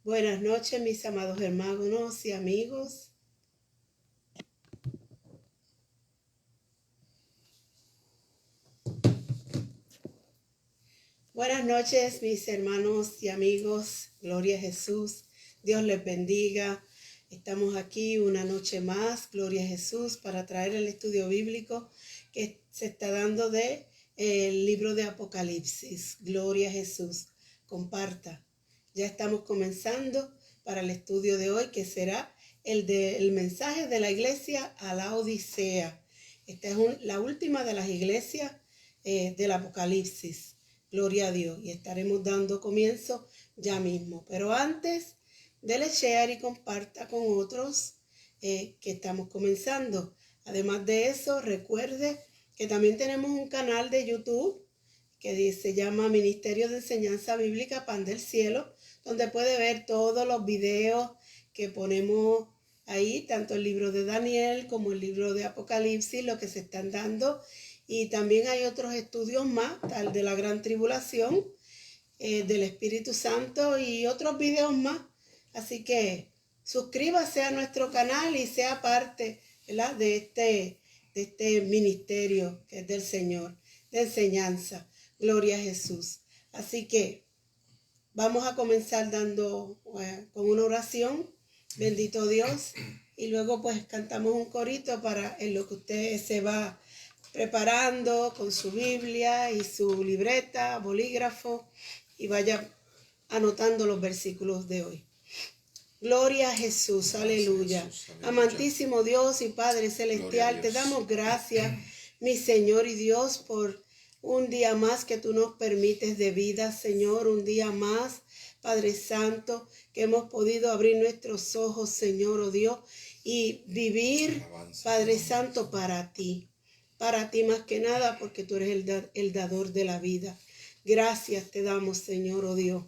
Buenas noches, mis amados hermanos y amigos. Buenas noches, mis hermanos y amigos. Gloria a Jesús. Dios les bendiga. Estamos aquí una noche más, gloria a Jesús, para traer el estudio bíblico que se está dando de el libro de Apocalipsis. Gloria a Jesús. Comparta. Ya estamos comenzando para el estudio de hoy, que será el mensaje de la iglesia a la Odisea. Esta es la última de las iglesias del Apocalipsis. Gloria a Dios. Y estaremos dando comienzo ya mismo. Pero antes, dele share y comparta con otros que estamos comenzando. Además de eso, recuerde que también tenemos un canal de YouTube que se llama Ministerio de Enseñanza Bíblica Pan del Cielo, donde puede ver todos los videos que ponemos ahí, tanto el libro de Daniel como el libro de Apocalipsis, lo que se están dando. Y también hay otros estudios más, tal de la Gran Tribulación, del Espíritu Santo y otros videos más. Así que suscríbase a nuestro canal y sea parte, ¿verdad?, de este ministerio que es del Señor, de enseñanza. Gloria a Jesús. Así que vamos a comenzar dando con una oración. Bendito Dios. Y luego pues cantamos un corito en lo que usted se va preparando con su Biblia y su libreta, bolígrafo, y vaya anotando los versículos de hoy. Gloria a Jesús, aleluya. Amantísimo Dios y Padre Celestial, te damos gracias, mi Señor y Dios, por un día más que tú nos permites de vida, Señor, un día más, Padre Santo, que hemos podido abrir nuestros ojos, Señor, oh Dios, y vivir, Padre Santo, para ti más que nada, porque tú eres el dador de la vida. Gracias te damos, Señor, oh Dios.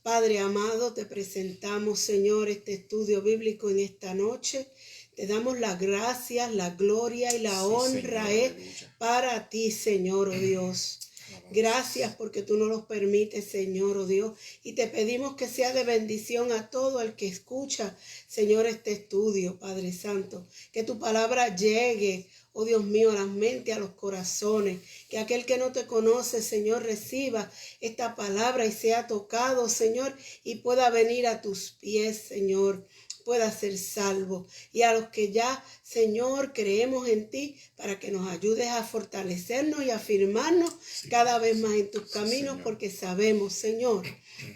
Padre amado, te presentamos, Señor, este estudio bíblico en esta noche. Te damos las gracias, la gloria y la honra Señor, es para ti, Señor, oh Dios. Gracias porque tú nos los permites, Señor, oh Dios. Y te pedimos que sea de bendición a todo el que escucha, Señor, este estudio, Padre Santo. Que tu palabra llegue, oh Dios mío, a las mentes, a los corazones. Que aquel que no te conoce, Señor, reciba esta palabra y sea tocado, Señor, y pueda venir a tus pies, Señor, pueda ser salvo. Y a los que ya, Señor, creemos en ti, para que nos ayudes a fortalecernos y a afirmarnos cada vez más en tus caminos, porque sabemos, Señor,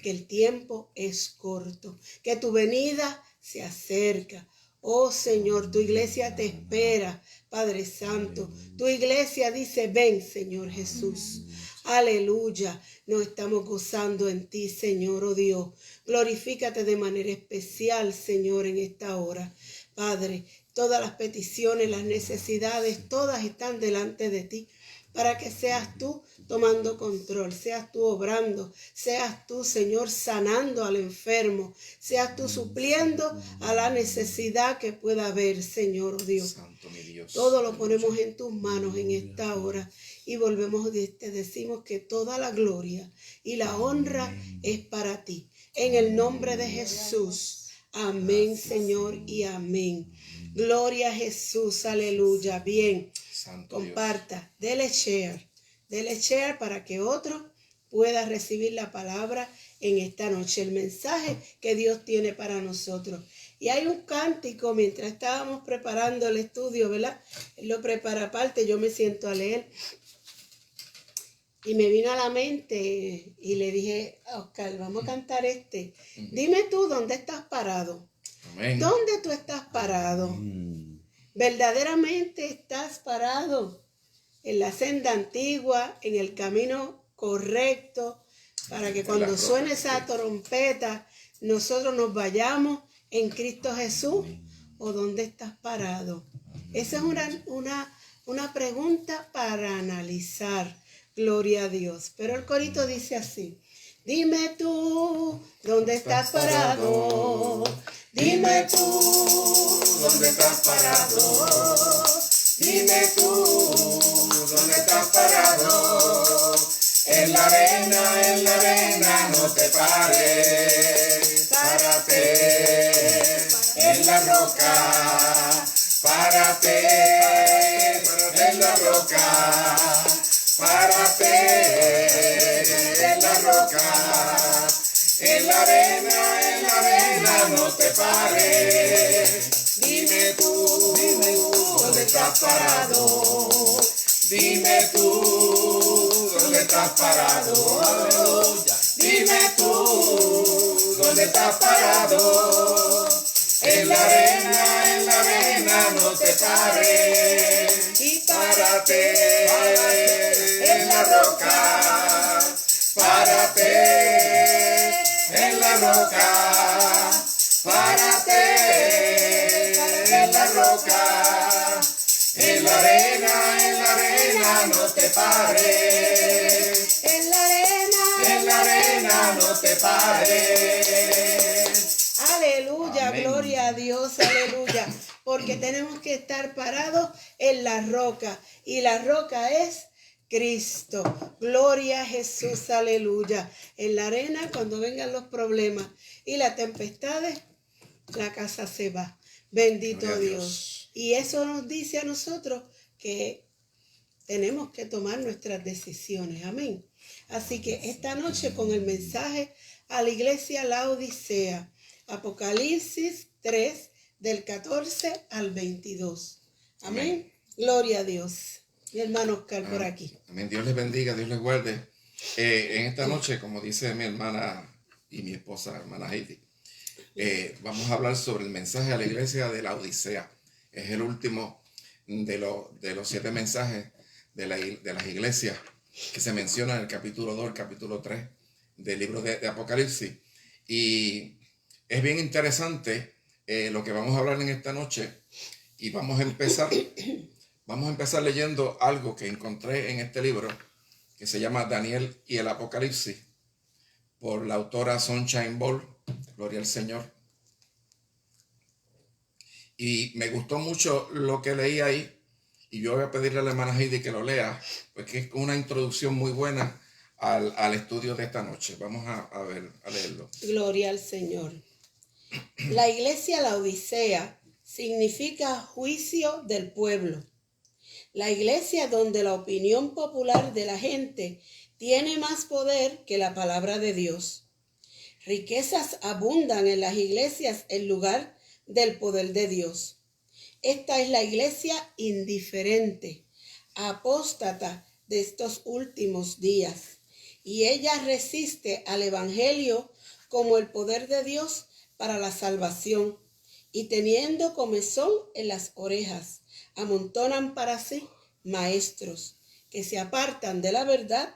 que el tiempo es corto, que tu venida se acerca. Oh Señor, tu iglesia te espera, Padre Santo. Tu iglesia dice, ven, Señor Jesús. Aleluya. Nos estamos gozando en ti, Señor, oh Dios. Glorifícate de manera especial, Señor, en esta hora. Padre, todas las peticiones, las necesidades, todas están delante de ti, para que seas tú tomando control, seas tú obrando, seas tú, Señor, sanando al enfermo, seas tú supliendo a la necesidad que pueda haber, Señor, oh Dios. Santo, mi Dios. Todo lo ponemos en tus manos en esta hora y volvemos, te decimos que toda la gloria y la honra es para ti. En el nombre de Jesús. Amén, Señor, y amén. Gloria a Jesús, aleluya. Bien, Santo comparta, dele share para que otro pueda recibir la palabra en esta noche, el mensaje que Dios tiene para nosotros. Y hay un cántico, mientras estábamos preparando el estudio, ¿verdad? Él lo prepara aparte, yo me siento a leer. Y me vino a la mente y le dije, Oscar, vamos a cantar este. Dime tú, ¿dónde estás parado? Amén. ¿Dónde tú estás parado? ¿Verdaderamente estás parado en la senda antigua, en el camino correcto, para que cuando suene esa trompeta, nosotros nos vayamos en Cristo Jesús? ¿O dónde estás parado? Esa es una pregunta para analizar. Gloria a Dios. Pero el corito dice así. Dime tú, ¿dónde estás parado? Dime tú, ¿dónde estás parado? Dime tú, ¿dónde estás parado? En la arena no te pares. párate en la roca, párate en la roca, párate en la roca, en la arena no te pares. Dime tú, ¿dónde estás parado? Dime tú, ¿dónde estás parado? Dime tú, ¿dónde estás parado? En la arena no te pares. Y párate en la roca, párate en la roca, párate en la roca, en la arena no te pares, en la arena no te pares. Aleluya, Amén. gloria a Dios, aleluya. Porque tenemos que estar parados en la roca. Y la roca es Cristo. Gloria a Jesús, aleluya. En la arena, cuando vengan los problemas y las tempestades, la casa se va. Bendito Gloria a Dios. Y eso nos dice a nosotros que tenemos que tomar nuestras decisiones. Amén. Así que esta noche con el mensaje a la iglesia Laodicea, Apocalipsis 3, del 14 al 22. Amén. Gloria a Dios. Mi hermano Oscar por aquí. Amén. Dios les bendiga, Dios les guarde. En esta noche, como dice mi hermana y mi esposa, hermana Heidi, vamos a hablar sobre el mensaje a la iglesia de la Odisea. Es el último de los 7 mensajes de las iglesias que se mencionan en el capítulo 2, el capítulo 3 del libro de Apocalipsis. Y es bien interesante lo que vamos a hablar en esta noche. Y vamos a empezar leyendo algo que encontré en este libro que se llama Daniel y el Apocalipsis, por la autora Sunshine Ball, gloria al Señor. Y me gustó mucho lo que leí ahí, y yo voy a pedirle a la hermana Heidi que lo lea, porque es una introducción muy buena al estudio de esta noche. Vamos a leerlo. Gloria al Señor. La iglesia Laodicea significa juicio del pueblo. La iglesia donde la opinión popular de la gente tiene más poder que la palabra de Dios. Riquezas abundan en las iglesias en lugar del poder de Dios. Esta es la iglesia indiferente, apóstata de estos últimos días, y ella resiste al evangelio como el poder de Dios para la salvación, y teniendo comezón en las orejas, amontonan para sí maestros que se apartan de la verdad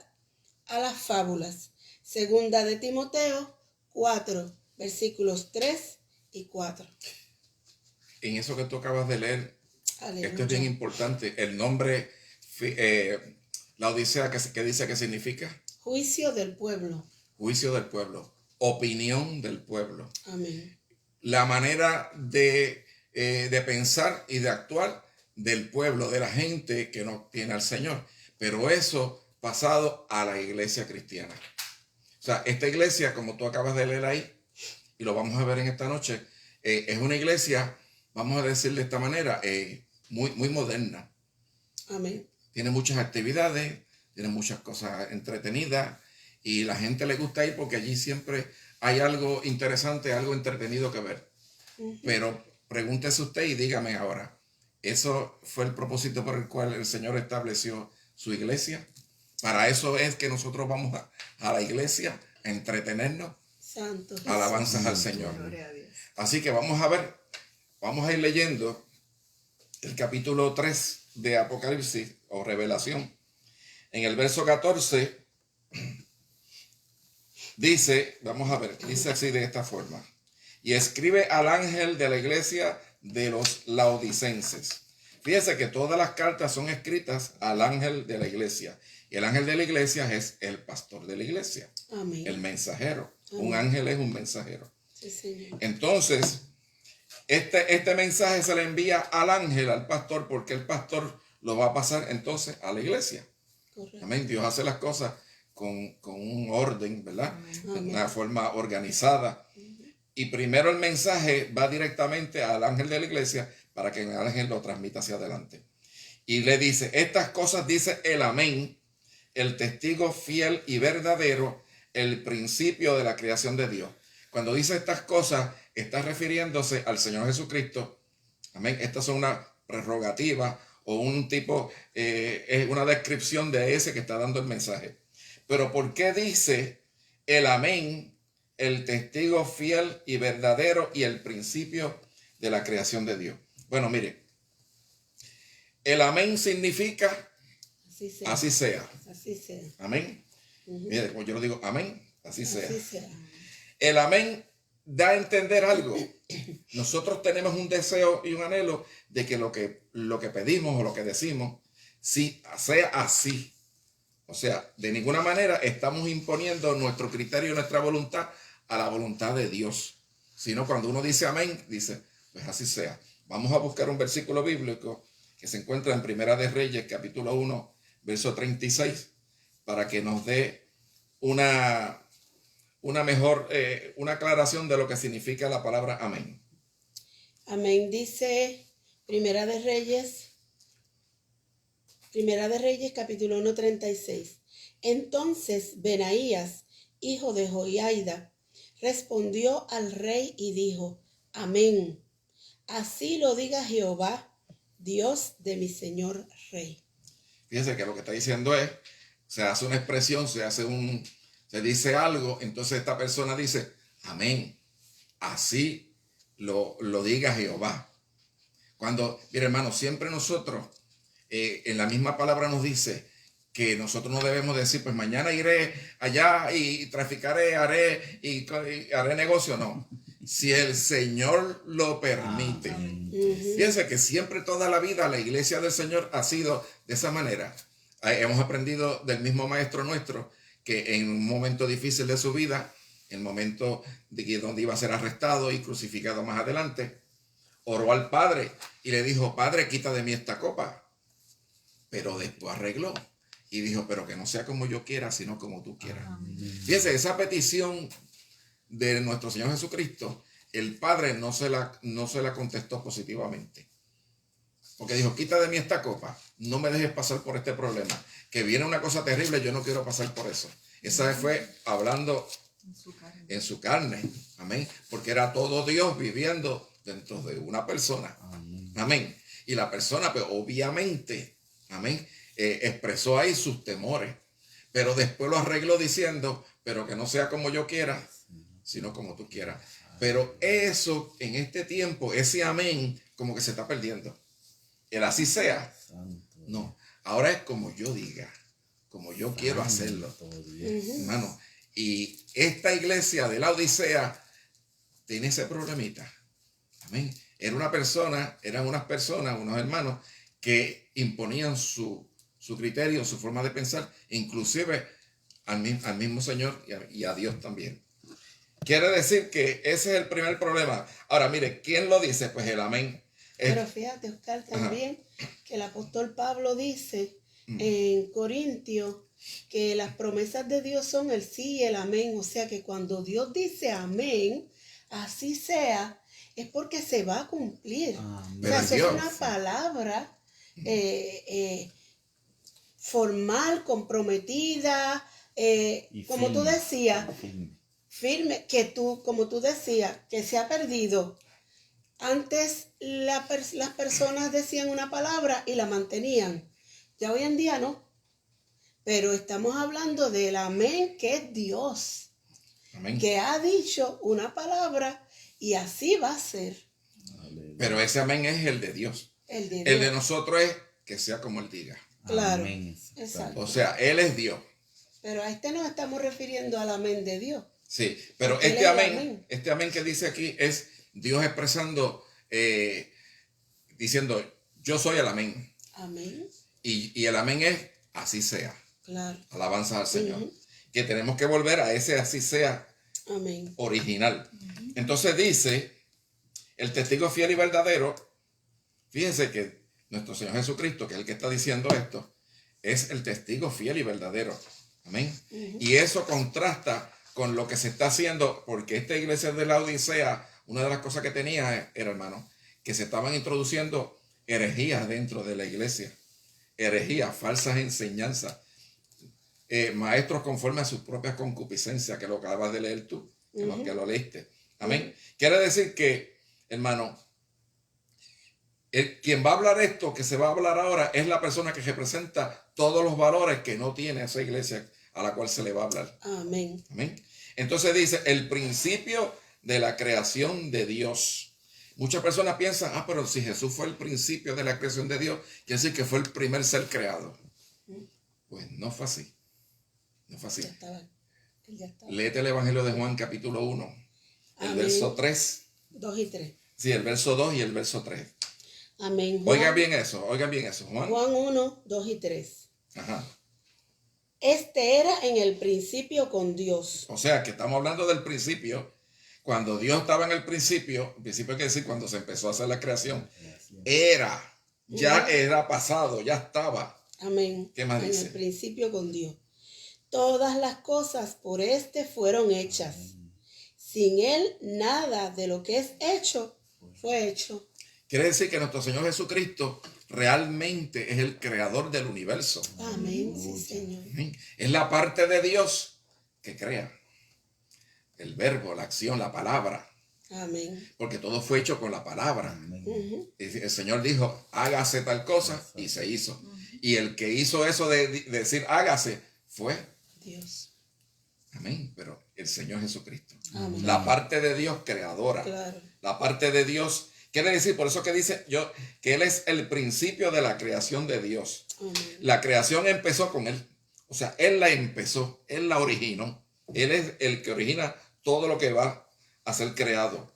a las fábulas. Segunda de Timoteo 4, versículos 3 y 4. En eso que tú acabas de leer, Aleluya. esto es bien importante. El nombre, la Odisea, ¿qué dice que significa? Juicio del pueblo. Juicio del pueblo, opinión del pueblo. Amén. La manera de pensar y de actuar del pueblo, de la gente que no tiene al Señor. Pero eso pasado a la iglesia cristiana. O sea, esta iglesia, como tú acabas de leer ahí, y lo vamos a ver en esta noche, es una iglesia, vamos a decir de esta manera, muy, muy moderna. Amén. Tiene muchas actividades, tiene muchas cosas entretenidas, y la gente le gusta ir porque allí siempre hay algo interesante, algo entretenido que ver. Pero pregúntese usted y dígame ahora, ¿eso fue el propósito por el cual el Señor estableció su iglesia? ¿Para eso es que nosotros vamos a la iglesia a entretenernos? Santo Jesús. Alabanzas al Señor. Gloria a Dios. Así que vamos a ir leyendo el capítulo 3 de Apocalipsis o Revelación. En el verso 14 dice, dice así de esta forma: y escribe al ángel de la iglesia de los laodicenses. Fíjese que todas las cartas son escritas al ángel de la iglesia. Y el ángel de la iglesia es el pastor de la iglesia. Amén. El mensajero. Amén. Un ángel es un mensajero. Sí, Señor. Entonces, este mensaje se le envía al ángel, al pastor, porque el pastor lo va a pasar entonces a la iglesia. Correcto. Amén. Dios hace las cosas con un orden, ¿verdad? Amén. De una forma organizada. y primero el mensaje va directamente al ángel de la iglesia para que el ángel lo transmita hacia adelante. Y le dice, estas cosas dice el amén, el testigo fiel y verdadero, el principio de la creación de Dios. Cuando dice estas cosas, está refiriéndose al Señor Jesucristo. Amén. Estas son una prerrogativa o un tipo, es una descripción de ese que está dando el mensaje. Pero ¿por qué dice el amén, el testigo fiel y verdadero y el principio de la creación de Dios? Bueno, mire, el amén significa Así sea. así sea. Así sea. Amén. Mire, como yo lo digo, amén, así sea. Así sea. El amén da a entender algo. Nosotros tenemos un deseo y un anhelo de que lo que pedimos o lo que decimos sí, sea así. O sea, de ninguna manera estamos imponiendo nuestro criterio y nuestra voluntad a la voluntad de Dios. Sino cuando uno dice amén, dice, pues así sea. Vamos a buscar un versículo bíblico que se encuentra en Primera de Reyes, capítulo 1, verso 36, para que nos dé una mejor, una aclaración de lo que significa la palabra amén. Amén. Dice Primera de Reyes, capítulo 1, 36. Entonces Benaías, hijo de Joiada, respondió al rey y dijo, amén. Así lo diga Jehová, Dios de mi señor rey. Fíjense que lo que está diciendo es, se hace una expresión, se dice algo, entonces esta persona dice, amén, así lo diga Jehová. Cuando, mire hermano, siempre nosotros, en la misma palabra nos dice que nosotros no debemos decir, pues mañana iré allá y traficaré, haré negocio, no. Si el Señor lo permite. Fíjense que siempre toda la vida la iglesia del Señor ha sido de esa manera. Hemos aprendido del mismo maestro nuestro que en un momento difícil de su vida, el momento donde iba a ser arrestado y crucificado más adelante, oró al Padre y le dijo, Padre, quita de mí esta copa. Pero después arregló y dijo, pero que no sea como yo quiera, sino como tú quieras. Fíjense, esa petición de nuestro Señor Jesucristo, el Padre no se la contestó positivamente. Porque dijo, quita de mí esta copa, no me dejes pasar por este problema. Que viene una cosa terrible, yo no quiero pasar por eso. Esa fue hablando en su carne. Amén. Porque era todo Dios viviendo dentro de una persona. Amén. Y la persona, pues obviamente, amén, expresó ahí sus temores. Pero después lo arregló diciendo, pero que no sea como yo quiera, sino como tú quieras. Pero eso, en este tiempo, ese amén, como que se está perdiendo. El así sea. No, ahora es como yo diga, como yo quiero hacerlo. Hermano, y esta iglesia de la Odisea tiene ese problemita. Amén. Eran unas personas, unos hermanos, que imponían su criterio, su forma de pensar, inclusive al mismo Señor y a Dios también. Quiere decir que ese es el primer problema. Ahora, mire, ¿quién lo dice? Pues el amén. Pero fíjate, Oscar, también que el apóstol Pablo dice en Corintios que las promesas de Dios son el sí y el amén. O sea que cuando Dios dice amén, así sea, es porque se va a cumplir. O sea, eso es una palabra formal, comprometida, como tú decías, firme, que tú, como tú decías, que se ha perdido. Antes las personas decían una palabra y la mantenían. Ya hoy en día no. Pero estamos hablando del amén, que es Dios. Amén. Que ha dicho una palabra y así va a ser. Pero ese amén es el de Dios. El de nosotros es que sea como Él diga. Claro. Amén. Exacto. O sea, Él es Dios. Pero a este nos estamos refiriendo al amén de Dios. Sí, pero este amén que dice aquí es Dios expresando, diciendo, yo soy el amén. Amén. Y el amén es así sea. Claro. Alabanza al Señor. Que tenemos que volver a ese así sea. Amén. Original. Entonces dice, el testigo fiel y verdadero, fíjense que nuestro Señor Jesucristo, que es el que está diciendo esto, es el testigo fiel y verdadero. Amén. Y eso contrasta con lo que se está haciendo, porque esta iglesia de la Odisea, una de las cosas que tenía era, hermano, que se estaban introduciendo herejías dentro de la iglesia, herejías, falsas enseñanzas, maestros conforme a sus propias concupiscencias, que lo acabas de leer tú, que lo leíste. Amén. Quiere decir que, hermano, quien va a hablar esto, que se va a hablar ahora, es la persona que representa todos los valores que no tiene esa iglesia a la cual se le va a hablar. Amén. Amén. Entonces dice, el principio de la creación de Dios. Muchas personas piensan, pero si Jesús fue el principio de la creación de Dios, quiere decir que fue el primer ser creado. Pues no fue así. No fue así. Ya estaba. Léete el Evangelio de Juan capítulo 1, el Amén. verso 3. 2 y 3. Sí, el verso 2 y el verso 3. Amén. Oigan bien eso, Juan. Juan 1, 2 y 3. Ajá. Este era en el principio con Dios. O sea, que estamos hablando del principio. Cuando Dios estaba en el principio quiere decir cuando se empezó a hacer la creación, ya era pasado, ya estaba. Amén. ¿Qué más dice? En el principio con Dios. Todas las cosas por fueron hechas. Sin él, nada de lo que es hecho fue hecho. Quiere decir que nuestro Señor Jesucristo realmente es el creador del universo. Amén, sí, Señor. Es la parte de Dios que crea. El verbo, la acción, la palabra. Amén. Porque todo fue hecho con la palabra. El Señor dijo, hágase tal cosa, y se hizo. Y el que hizo eso de decir hágase fue Dios. Amén. Pero el Señor Jesucristo. Amén. La parte de Dios creadora. Claro. La parte de Dios. Quiere decir, por eso que dice que Él es el principio de la creación de Dios. Amén. La creación empezó con Él. O sea, Él la empezó, Él la originó. Él es el que origina todo lo que va a ser creado.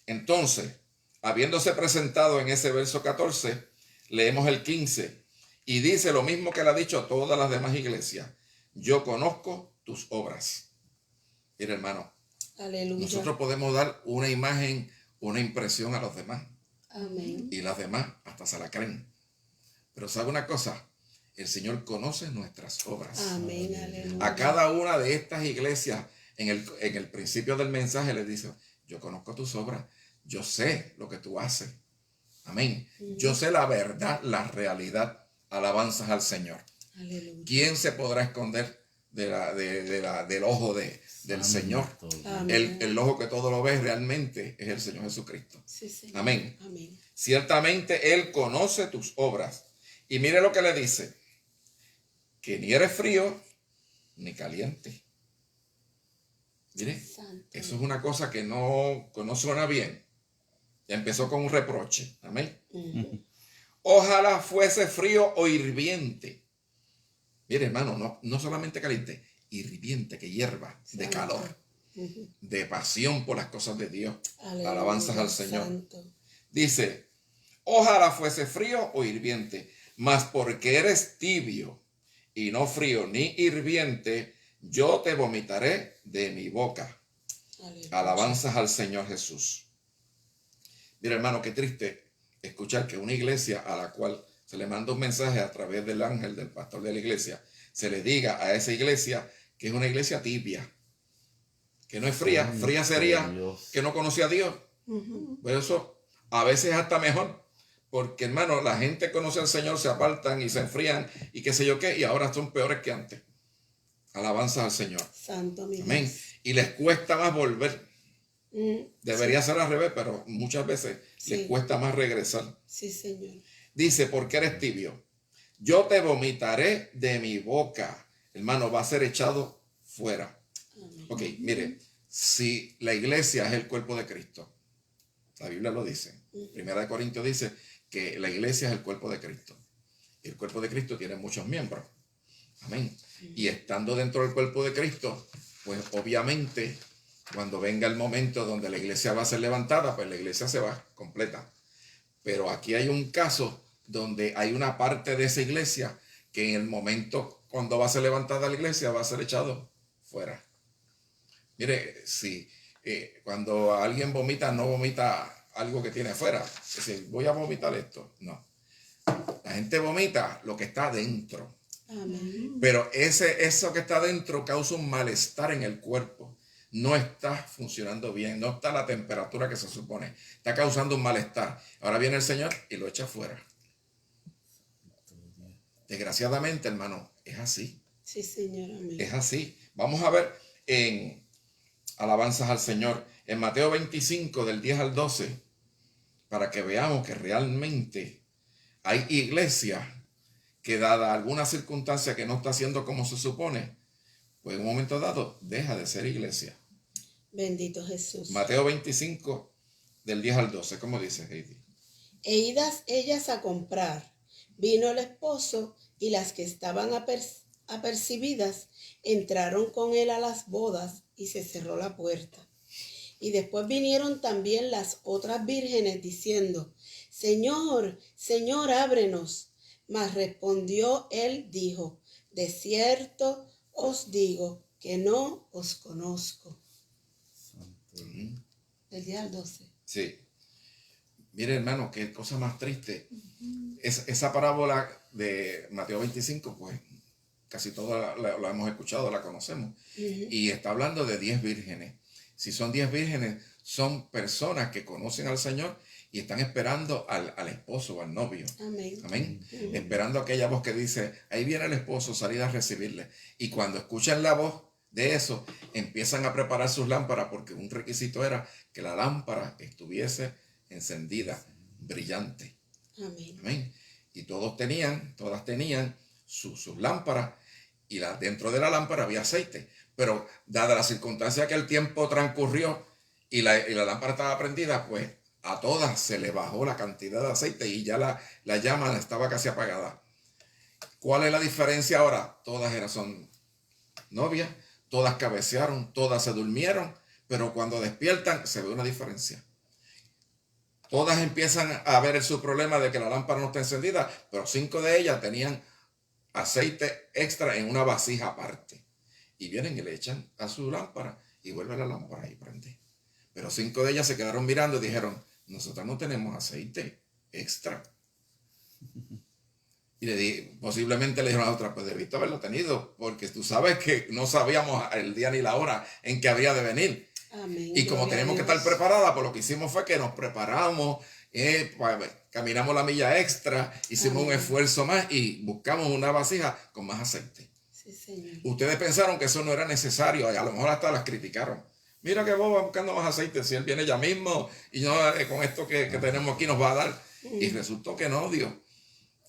Entonces, habiéndose presentado en ese verso 14, leemos el 15 y dice lo mismo que le ha dicho a todas las demás iglesias. Yo conozco tus obras. Mira, hermano, Aleluya. nosotros podemos dar una imagen, una impresión a los demás. Amén. Y las demás hasta se la creen. Pero ¿sabe una cosa? El Señor conoce nuestras obras. Amén. Aleluya. A cada una de estas iglesias, en el principio del mensaje les dice, yo conozco tus obras, yo sé lo que tú haces. Amén. Yo sé la verdad, la realidad. Alabanzas al Señor. Aleluya. ¿Quién se podrá esconder del ojo del Señor? Amén. El ojo que todo lo ve realmente es el Señor Jesucristo. Sí, Señor. Amén. Amén. Ciertamente Él conoce tus obras. Y mire lo que le dice. Que ni eres frío ni caliente. Mire, Santo. eso es una cosa que no suena bien. Ya empezó con un reproche. Amén. Ojalá fuese frío o hirviente. Mire, hermano, no solamente caliente, hirviente, que hierva, de calor, de pasión por las cosas de Dios. Aleluya. Alabanzas al Señor. Santo. Dice, ojalá fuese frío o hirviente, mas porque eres tibio y no frío ni hirviente, yo te vomitaré de mi boca. Aleluya. Alabanzas al Señor Jesús. Mira, hermano, qué triste escuchar que una iglesia a la cual se le manda un mensaje a través del ángel, del pastor de la iglesia, se le diga a esa iglesia que es una iglesia tibia, que no es fría. Fría sería que no conocía a Dios. Pero eso a veces es hasta mejor, porque, hermano, la gente conoce al Señor, se apartan y se enfrían y qué sé yo qué, y ahora son peores que antes. Alabanza al Señor. Santo, mi Amén. Dios. Y les cuesta más volver. Debería ser al revés, pero muchas veces les cuesta más regresar. Sí, Señor. Dice, porque eres tibio, yo te vomitaré de mi boca. Hermano, va a ser echado fuera. Amén. Ok, mire, si la iglesia es el cuerpo de Cristo, la Biblia lo dice. Primera de Corintios dice que la iglesia es el cuerpo de Cristo. Y el cuerpo de Cristo tiene muchos miembros. Amén. Y estando dentro del cuerpo de Cristo, pues obviamente cuando venga el momento donde la iglesia va a ser levantada, pues la iglesia se va completa. Pero aquí hay un caso donde hay una parte de esa iglesia que en el momento cuando va a ser levantada la iglesia va a ser echado fuera. Mire, si cuando alguien vomita, no vomita algo que tiene afuera. Es decir, voy a vomitar esto. No. La gente vomita lo que está dentro. Amén. Pero eso que está dentro causa un malestar en el cuerpo. No está funcionando bien, no está a la temperatura que se supone. Está causando un malestar. Ahora viene el Señor y lo echa fuera. Desgraciadamente, hermano, es así. Sí, Señor. Amén. Es así. Vamos a ver en alabanzas al Señor, en Mateo 25, del 10 al 12, para que veamos que realmente hay iglesias que, dada alguna circunstancia que no está haciendo como se supone, pues en un momento dado deja de ser iglesia. Bendito Jesús. Mateo 25, del 10 al 12, ¿cómo dice Heidi? E idas ellas a comprar, vino el esposo, y las que estaban apercibidas entraron con él a las bodas, y se cerró la puerta. Y después vinieron también las otras vírgenes diciendo: Señor, Señor, ábrenos. Mas respondió él, dijo: de cierto os digo que no os conozco. Del día al 12. Sí. Mire, hermano, qué cosa más triste. Esa parábola de Mateo 25, pues casi todos la hemos escuchado, la conocemos. Y está hablando de 10 vírgenes. Si son 10 vírgenes, son personas que conocen al Señor y están esperando al esposo o al novio. Amén. Amén. Esperando aquella voz que dice: ahí viene el esposo, salir a recibirle. Y cuando escuchan la voz de eso, empiezan a preparar sus lámparas, porque un requisito era que la lámpara estuviese encendida, brillante. Amén. Amén. Y todas tenían sus lámparas, y dentro de la lámpara había aceite. Pero dada la circunstancia que el tiempo transcurrió y la lámpara estaba prendida, pues a todas se le bajó la cantidad de aceite y ya la llama estaba casi apagada. ¿Cuál es la diferencia ahora? Todas son novias, todas cabecearon, todas se durmieron, pero cuando despiertan se ve una diferencia. Todas empiezan a ver su problema de que la lámpara no está encendida, pero 5 de ellas tenían aceite extra en una vasija aparte. Y vienen y le echan a su lámpara y vuelve la lámpara y prende. Pero 5 de ellas se quedaron mirando y dijeron: nosotros no tenemos aceite extra. Y posiblemente le dijeron a la otra: pues debiste haberlo tenido, porque tú sabes que no sabíamos el día ni la hora en que habría de venir. Amén. Y como tenemos que estar preparadas, pues lo que hicimos fue que nos preparamos, caminamos la milla extra, hicimos un esfuerzo más y buscamos una vasija con más aceite. Sí, Señor. Ustedes pensaron que eso no era necesario, y a lo mejor hasta las criticaron. Mira que vos vas buscando más aceite, si él viene ya mismo y no con esto que tenemos aquí nos va a dar. Y resultó que no, Dios.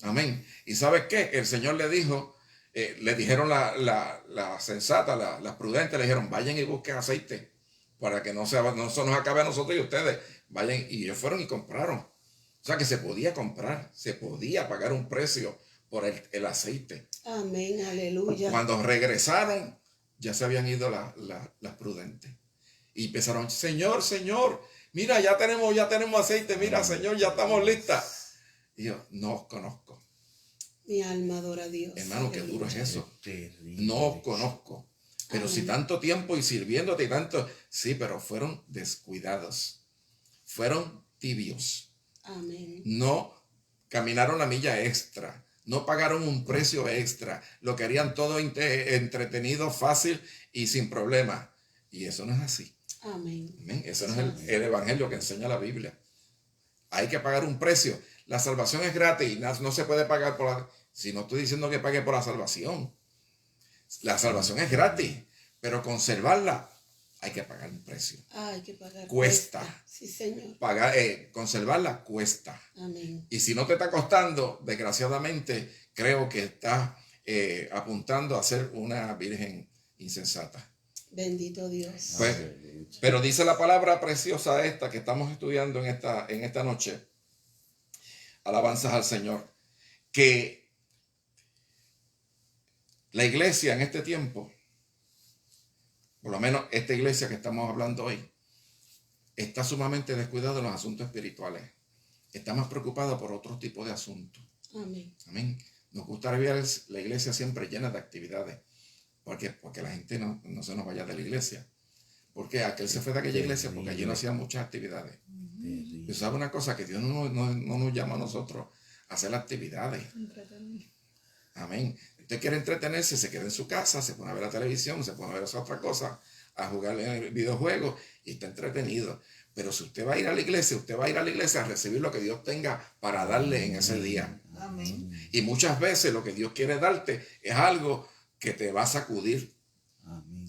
Amén. ¿Y sabes qué? El Señor le dijo, le dijeron la sensata, las prudentes, le dijeron: vayan y busquen aceite para que no se nos acabe a nosotros y ustedes. Vayan, y ellos fueron y compraron. O sea que se podía comprar, se podía pagar un precio por el aceite. Amén, aleluya. Cuando regresaron, ya se habían ido las prudentes. Y empezaron: Señor, Señor, mira, ya tenemos aceite, mira, Señor, ya estamos listas. Y yo: no os conozco. Mi alma adora a Dios. Hermano, qué duro es eso. Terrible. No os conozco. Pero si tanto tiempo y sirviéndote y tanto, sí, pero fueron descuidados. Fueron tibios. Amén. No caminaron la milla extra. No pagaron un precio extra. Lo querían todo entretenido, fácil y sin problema. Y eso no es así. Amén. Amén. Eso no es el evangelio que enseña la Biblia. Hay que pagar un precio. La salvación es gratis. No se puede pagar por la... Si no estoy diciendo que pague por la salvación. La salvación es gratis. Pero conservarla hay que pagar un precio. Hay que pagar. Cuesta. Sí, Señor. Conservarla cuesta. Amén. Y si no te está costando, desgraciadamente, creo que estás apuntando a ser una virgen insensata. Bendito Dios. Pues, pero dice la palabra preciosa esta que estamos estudiando en esta noche, alabanzas al Señor, que la iglesia en este tiempo, por lo menos esta iglesia que estamos hablando hoy, está sumamente descuidada en los asuntos espirituales. Está más preocupada por otro tipo de asuntos. Amén. Amén. Nos gustaría ver la iglesia siempre llena de actividades. Porque la gente no se nos vaya de la iglesia. Porque aquel se fue de aquella iglesia porque allí no hacían muchas actividades. Y sabe una cosa, que Dios no nos llama a nosotros a hacer actividades. Amén. Usted quiere entretenerse, se queda en su casa, se pone a ver la televisión, se pone a ver esa otra cosa, a jugar videojuegos y está entretenido. Pero si usted va a ir a la iglesia, usted va a ir a la iglesia a recibir lo que Dios tenga para darle en ese día. Amén. Y muchas veces lo que Dios quiere darte es algo que te va a sacudir,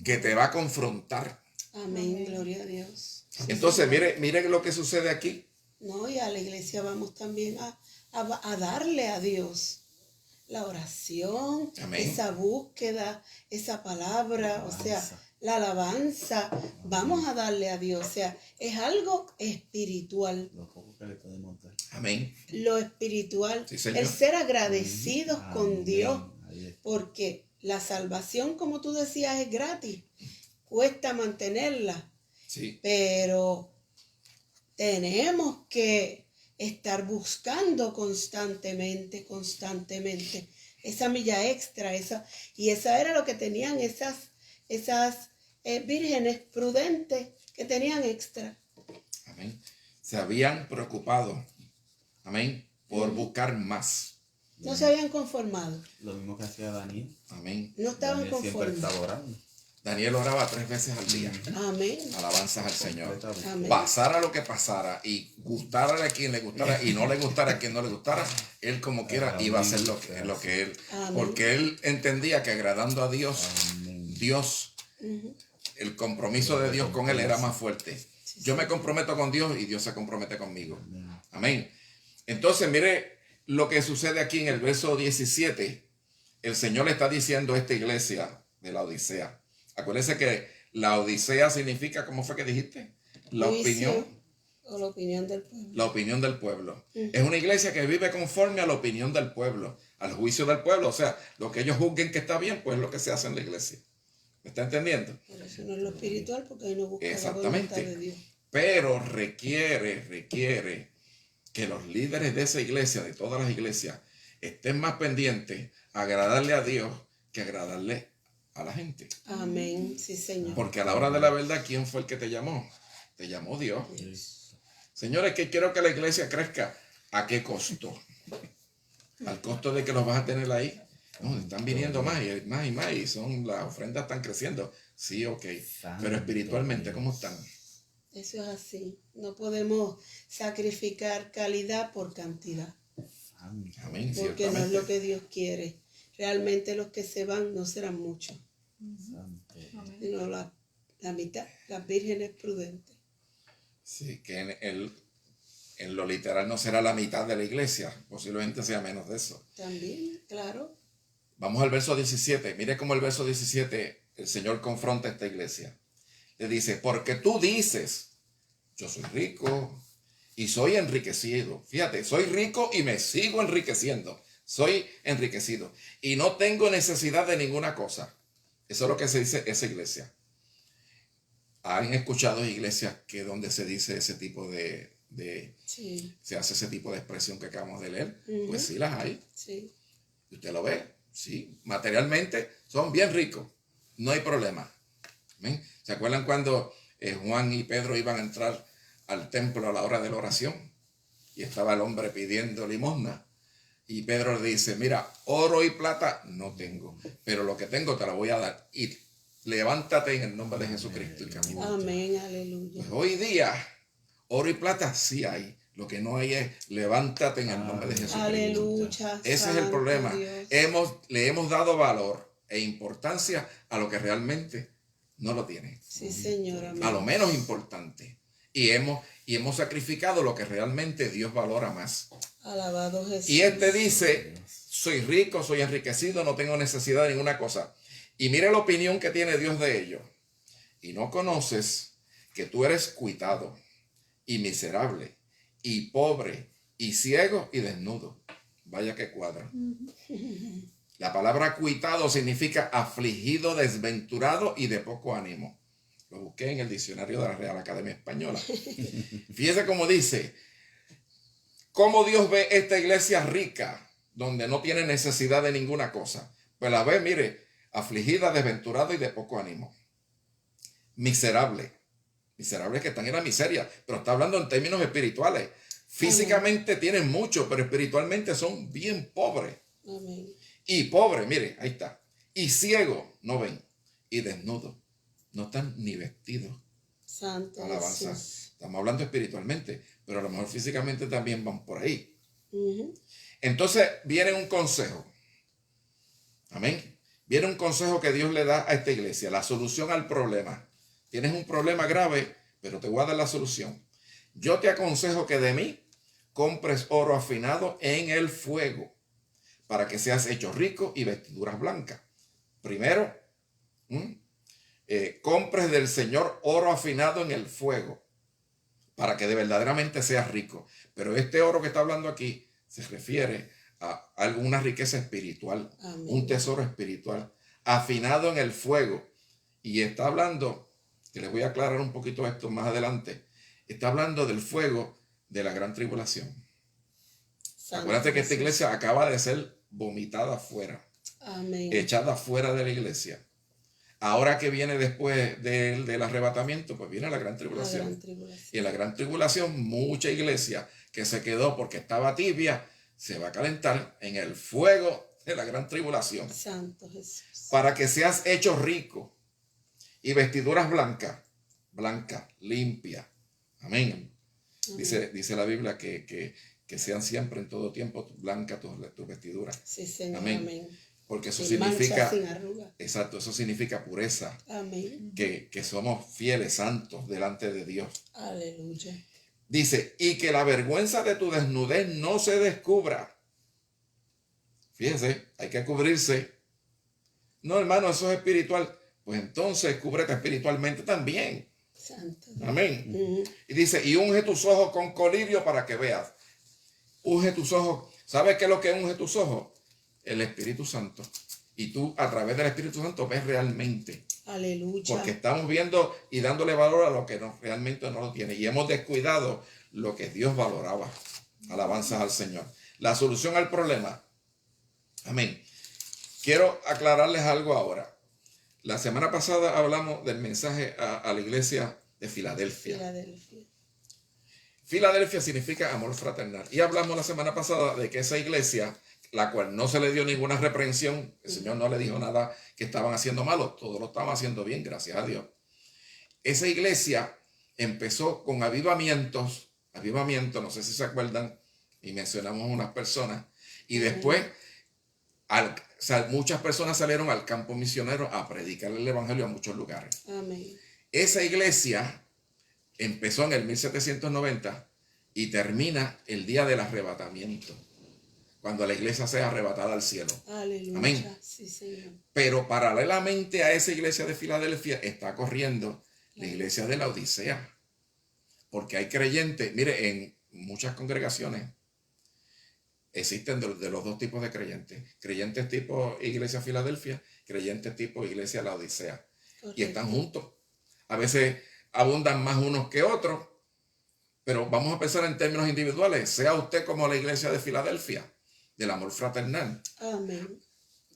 que te va a confrontar. Amén, gloria a Dios. Entonces, mire lo que sucede aquí. No, y a la iglesia vamos también a darle a Dios la oración, Amén. esa búsqueda, esa palabra, o sea, la alabanza. Vamos a darle a Dios, o sea, es algo espiritual. Lo poco que le podemos dar. Amén. Lo espiritual, Sí, Señor. el ser agradecidos con Amén. Dios, Ahí está. porque la salvación, como tú decías, es gratis, cuesta mantenerla, Sí. pero tenemos que estar buscando constantemente, esa milla extra, y esa era lo que tenían esas vírgenes prudentes que tenían extra. Amén. Se habían preocupado. Amén. Por buscar más. No se habían conformado, Lo mismo que hacía Daniel. Amén. no estaban Daniel siempre conformes. estaba orando. Daniel oraba 3 veces al día. Amén. Alabanzas al Señor. Amén. Pasara lo que pasara y gustara a quien le gustara y no le gustara a quien no le gustara, él como quiera iba a hacer lo que él. Amén. Porque él entendía que agradando a Dios, Amén. Dios, Ujú. el compromiso de Dios con él era más fuerte. Yo me comprometo con Dios y Dios se compromete conmigo. Amén. Entonces, mire lo que sucede aquí en el verso 17. El Señor le está diciendo a esta iglesia de la Odisea. Acuérdense que la Odisea significa, ¿cómo fue que dijiste? La Juicio opinión. o la opinión del pueblo. La opinión del pueblo. Es una iglesia que vive conforme a la opinión del pueblo, al juicio del pueblo. O sea, lo que ellos juzguen que está bien, pues es lo que se hace en la iglesia. ¿Me está entendiendo? Pero eso no es lo espiritual, porque ahí no busca la Exactamente. voluntad de Dios. Pero requiere que los líderes de esa iglesia, de todas las iglesias, estén más pendientes a agradarle a Dios que agradarle a la gente. Amén, sí, Señor. Porque a la hora de la verdad, ¿quién fue el que te llamó? Te llamó Dios. Señores, que quiero que la iglesia crezca. ¿A qué costo? Al costo de que los vas a tener ahí. No, están viniendo más y más y más y las ofrendas están creciendo. Sí, ok. Pero espiritualmente, ¿cómo están? Eso es así. No podemos sacrificar calidad por cantidad, Amén, porque no es ciertamente. lo que Dios quiere. Realmente los que se van no serán muchos, sino la mitad, las vírgenes prudentes. Sí, que en lo literal no será la mitad de la iglesia. Posiblemente sea menos de eso. También, claro. Vamos al verso 17. Mire cómo el verso 17, el Señor confronta a esta iglesia. Le dice, porque tú dices, yo soy rico y soy enriquecido. Fíjate, soy rico y me sigo enriqueciendo. Soy enriquecido y no tengo necesidad de ninguna cosa. Eso es lo que se dice esa iglesia. ¿Han escuchado iglesias que donde se dice ese tipo Sí, se hace ese tipo de expresión que acabamos de leer? Ujú. Pues sí las hay. sí. ¿Usted lo ve? Sí. Materialmente son bien ricos. No hay problema. ¿Ven? ¿Se acuerdan cuando Juan y Pedro iban a entrar al templo a la hora de la oración? Y estaba el hombre pidiendo limosna. Y Pedro le dice, mira, oro y plata no tengo, pero lo que tengo te lo voy a dar. Y levántate en el nombre de Jesucristo y camina. Amén, aleluya. Pues hoy día, oro y plata sí hay. Lo que no hay es levántate en el nombre de Jesucristo. Aleluya. Ese es el santo problema. Dios. Le hemos dado valor e importancia a lo que realmente no lo tiene. Sí, Señor, amén. A lo menos importante. Y hemos sacrificado lo que realmente Dios valora más. Alabado Jesús. Y Él te dice, soy rico, soy enriquecido, no tengo necesidad de ninguna cosa. Y mire la opinión que tiene Dios de ello. Y no conoces que tú eres cuitado y miserable y pobre y ciego y desnudo. Vaya que cuadra. La palabra cuitado significa afligido, desventurado y de poco ánimo. Lo busqué en el diccionario de la Real Academia Española. Fíjese cómo dice, cómo Dios ve esta iglesia rica, donde no tiene necesidad de ninguna cosa. Pues la ve, mire, afligida, desventurada y de poco ánimo. Miserable. Miserables que están en la miseria, pero está hablando en términos espirituales. Físicamente tienen mucho, pero espiritualmente son bien pobres. Amén. y pobre, mire, ahí está, y ciego, no ven, y desnudo, no están ni vestidos. Santo Alabanza. Jesús. Estamos hablando espiritualmente, pero a lo mejor físicamente también van por ahí. Ujú. Entonces viene un consejo. Amén. Viene un consejo que Dios le da a esta iglesia, la solución al problema. Tienes un problema grave, pero te voy a dar la solución. Yo te aconsejo que de mí compres oro afinado en el fuego, para que seas hecho rico y vestiduras blancas. Primero, compres del Señor oro afinado en el fuego, para que de verdaderamente seas rico. Pero este oro que está hablando aquí se refiere a alguna riqueza espiritual, Amén. un tesoro espiritual, afinado en el fuego. Y está hablando, que les voy a aclarar un poquito esto más adelante, está hablando del fuego de la gran tribulación. Santo Acuérdate que esta Jesús. iglesia acaba de ser vomitada afuera, Amén. echada fuera de la iglesia. Ahora que viene después del arrebatamiento, pues viene la gran La tribulación. gran tribulación. Y en la gran tribulación, mucha iglesia que se quedó porque estaba tibia, se va a calentar en el fuego de la gran tribulación. Santo Jesús. Para que seas hecho rico y vestiduras blancas, limpia. Amén. Amén. Dice la Biblia que sean siempre en todo tiempo blancas tus vestiduras. Sí, Señor. Amén. Amén. Porque eso Sin mancha, significa, sin arruga. exacto, eso significa pureza, Amén. que somos fieles, santos delante de Dios. Aleluya. Dice, y que la vergüenza de tu desnudez no se descubra. Fíjense, hay que cubrirse. No, hermano, eso es espiritual. Pues entonces cúbrete espiritualmente también. Santo. Amén. Ujú. Y dice, y unge tus ojos con colirio para que veas. Unge tus ojos. ¿Sabes qué es lo que unge tus ojos? El Espíritu Santo. Y tú a través del Espíritu Santo ves realmente. Aleluya. Porque estamos viendo y dándole valor a lo que realmente no lo tiene. Y hemos descuidado lo que Dios valoraba. Alabanzas al Señor. La solución al problema. Amén. Quiero aclararles algo ahora. La semana pasada hablamos del mensaje a la iglesia de Filadelfia. Filadelfia. Filadelfia significa amor fraternal. Y hablamos la semana pasada de que esa iglesia, la cual no se le dio ninguna reprensión, el Señor no le dijo nada que estaban haciendo malo, todo lo estaban haciendo bien, gracias a Dios. Esa iglesia empezó con avivamiento, no sé si se acuerdan, y mencionamos unas personas, y después muchas personas salieron al campo misionero a predicar el evangelio a muchos lugares. Amén. Esa iglesia empezó en el 1790 y termina el día del arrebatamiento, cuando la iglesia sea arrebatada al cielo. Aleluya. Amén. Sí, Señor. Pero paralelamente a esa iglesia de Filadelfia está corriendo la iglesia de la Odisea. Porque hay creyentes, mire, en muchas congregaciones existen de los dos tipos de creyentes. Creyentes tipo iglesia Filadelfia, creyentes tipo iglesia la Odisea. Correcto. Y están juntos. A veces abundan más unos que otros, pero vamos a pensar en términos individuales. Sea usted como la iglesia de Filadelfia, del amor fraternal. Amén.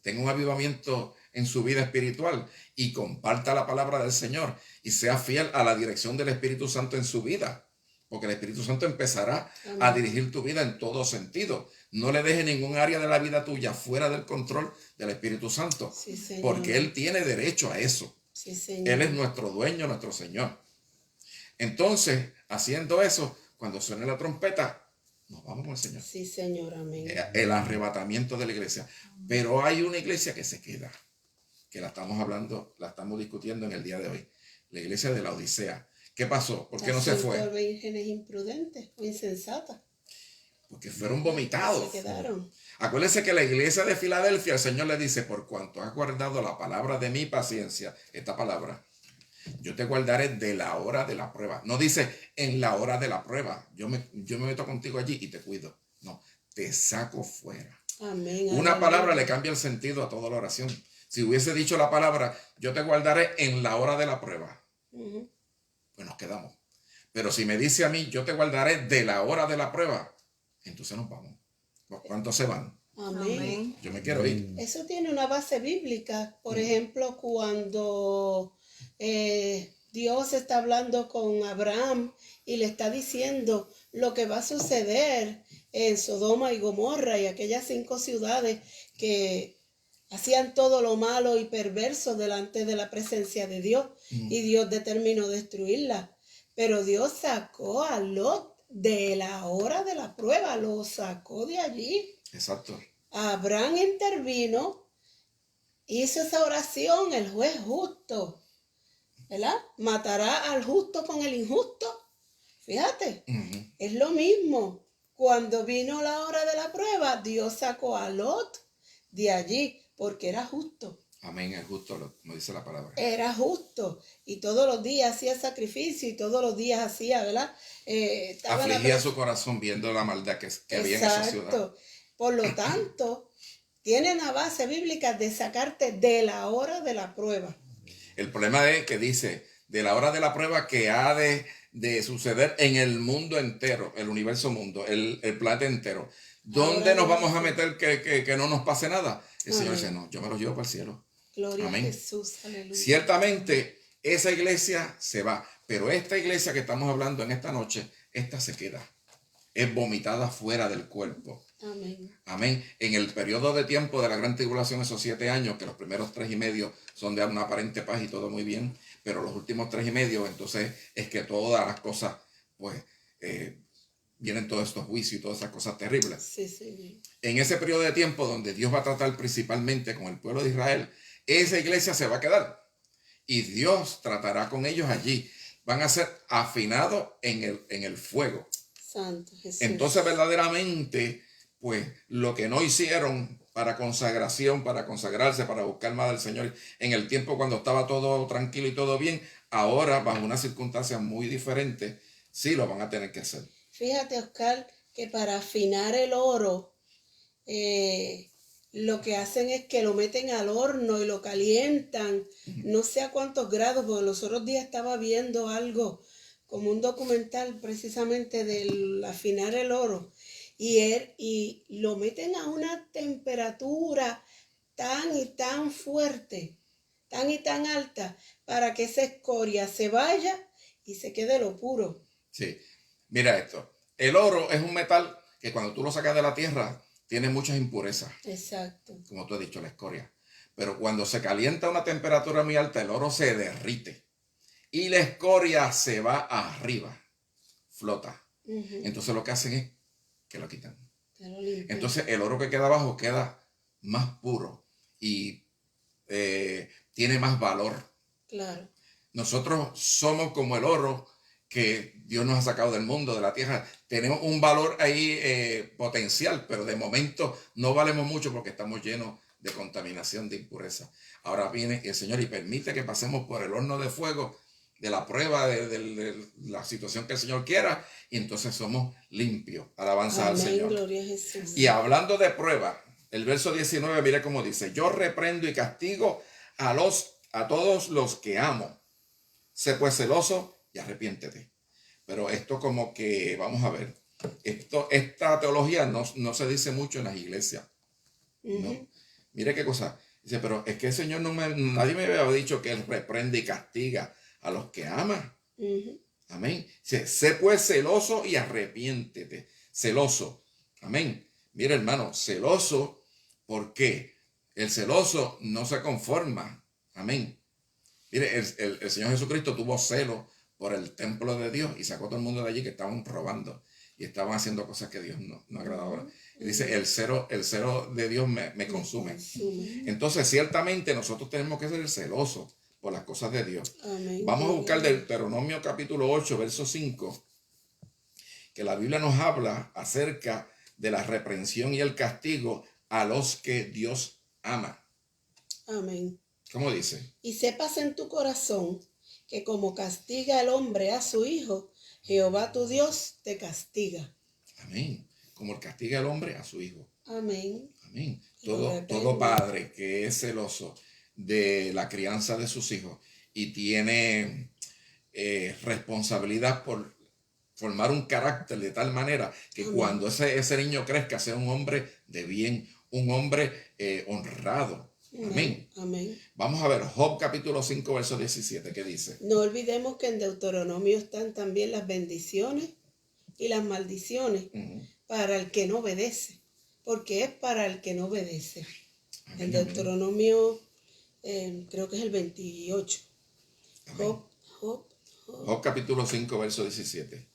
Tenga un avivamiento en su vida espiritual y comparta la palabra del Señor y sea fiel a la dirección del Espíritu Santo en su vida, porque el Espíritu Santo empezará a dirigir tu vida en todo sentido. No le deje ningún área de la vida tuya fuera del control del Espíritu Santo, Sí, Señor. porque Él tiene derecho a eso. Sí, Señor. Él es nuestro dueño, nuestro Señor. Entonces, haciendo eso, cuando suene la trompeta, nos vamos con el Señor. Sí, Señor. Amén. El arrebatamiento de la iglesia. Pero hay una iglesia que se queda, que la estamos hablando, la estamos discutiendo en el día de hoy. La iglesia de la Odisea. ¿Qué pasó? ¿Por qué no se fue? Las vírgenes imprudentes o insensatas. Porque fueron vomitados. Se quedaron. Acuérdense que la iglesia de Filadelfia, el Señor le dice, por cuanto has guardado la palabra de mi paciencia, esta palabra, yo te guardaré de la hora de la prueba. No dice en la hora de la prueba. Yo me meto contigo allí y te cuido. No, te saco fuera. Amén. Una Aleluya. palabra le cambia el sentido a toda la oración. Si hubiese dicho la palabra, yo te guardaré en la hora de la prueba, Ujú. pues nos quedamos. Pero si me dice a mí, yo te guardaré de la hora de la prueba, entonces nos vamos. ¿Cuántos se van? Amén. Yo me quiero ir. Eso tiene una base bíblica. Por ejemplo, cuando Dios está hablando con Abraham y le está diciendo lo que va a suceder en Sodoma y Gomorra y aquellas 5 ciudades que hacían todo lo malo y perverso delante de la presencia de Dios, y Dios determinó destruirla. Pero Dios sacó a Lot de la hora de la prueba, lo sacó de allí. Exacto. Abraham intervino, hizo esa oración, el juez justo, ¿verdad? Matará al justo con el injusto. Fíjate, es lo mismo. Cuando vino la hora de la prueba, Dios sacó a Lot de allí porque era justo. Amén, es justo, como dice la palabra. Era justo. Y todos los días hacía sacrificio y todos los días hacía, ¿verdad? Afligía su corazón viendo la maldad que había en esa ciudad. Exacto. Por lo tanto, tiene una base bíblica de sacarte de la hora de la prueba. El problema es que dice, de la hora de la prueba que ha de suceder en el mundo entero, el universo mundo, el planeta entero. ¿Dónde nos vamos a meter que no nos pase nada? El Señor dice, no, yo me lo llevo para el cielo. Gloria Amén. a Jesús, aleluya. Ciertamente, esa iglesia se va, pero esta iglesia que estamos hablando en esta noche, esta se queda. Es vomitada fuera del cuerpo. Amén. Amén. En el periodo de tiempo de la gran tribulación, esos 7 años, que los primeros 3 y medio son de una aparente paz y todo muy bien, pero los últimos 3 y medio, entonces es que todas las cosas, pues, vienen todos estos juicios y todas esas cosas terribles. Sí, sí. En ese periodo de tiempo donde Dios va a tratar principalmente con el pueblo de Israel, esa iglesia se va a quedar y Dios tratará con ellos allí. Van a ser afinados en el fuego. Santo Jesús. Entonces verdaderamente, pues lo que no hicieron para consagración, para consagrarse, para buscar más del Señor en el tiempo cuando estaba todo tranquilo y todo bien, ahora bajo unas circunstancias muy diferentes, sí lo van a tener que hacer. Fíjate, Oscar, que para afinar el oro, lo que hacen es que lo meten al horno y lo calientan, no sé a cuántos grados, porque los otros días estaba viendo algo, como un documental precisamente del afinar el oro, y lo meten a una temperatura tan y tan fuerte, tan y tan alta, para que esa escoria se vaya y se quede lo puro. Sí, mira esto, el oro es un metal que cuando tú lo sacas de la tierra, tiene muchas impurezas. Exacto. Como tú has dicho, la escoria. Pero cuando se calienta a una temperatura muy alta, el oro se derrite. Y la escoria se va arriba. Flota. Entonces lo que hacen es que lo quitan. Entonces el oro que queda abajo queda más puro. Y tiene más valor. Claro. Nosotros somos como el oro que Dios nos ha sacado del mundo, de la tierra. Tenemos un valor ahí potencial, pero de momento no valemos mucho porque estamos llenos de contaminación, de impureza. Ahora viene el Señor y permite que pasemos por el horno de fuego de la prueba, de la situación que el Señor quiera, y entonces somos limpios. Alabanza al Señor. Gloria a Jesús. Y hablando de prueba, el verso 19, mira cómo dice, yo reprendo y castigo a todos los que amo. Sé pues celoso y arrepiéntete. Pero esto como que, vamos a ver, esta teología no se dice mucho en las iglesias. ¿No? Mire qué cosa. Dice, pero es que el Señor nadie me había dicho que Él reprende y castiga a los que ama. Amén. Dice, sé pues celoso y arrepiéntete. Celoso. Amén. Mira, hermano, celoso, ¿por qué? El celoso no se conforma. Amén. Mire, el Señor Jesucristo tuvo celo por el templo de Dios y sacó a todo el mundo de allí que estaban robando y estaban haciendo cosas que a Dios no agradaba. Y dice, el celo de Dios me consume. Entonces, ciertamente nosotros tenemos que ser celosos por las cosas de Dios. Amén. Vamos a buscar Deuteronomio capítulo 8, verso 5, que la Biblia nos habla acerca de la reprensión y el castigo a los que Dios ama. Amén. ¿Cómo dice? Y sepas en tu corazón que como castiga el hombre a su hijo, Jehová tu Dios te castiga. Amén. Como el castiga el hombre a su hijo. Amén. Amén. Todo padre que es celoso de la crianza de sus hijos y tiene responsabilidad por formar un carácter de tal manera que cuando ese niño crezca sea un hombre de bien, un hombre honrado. Amén. Amén. Vamos a ver Job capítulo 5 verso 17, ¿qué dice? No olvidemos que en Deuteronomio están también las bendiciones y las maldiciones para el que no obedece, porque es para el que no obedece. Amén, En amén. Deuteronomio, creo que es el 28. Amén. Job. Job capítulo 5, verso 17.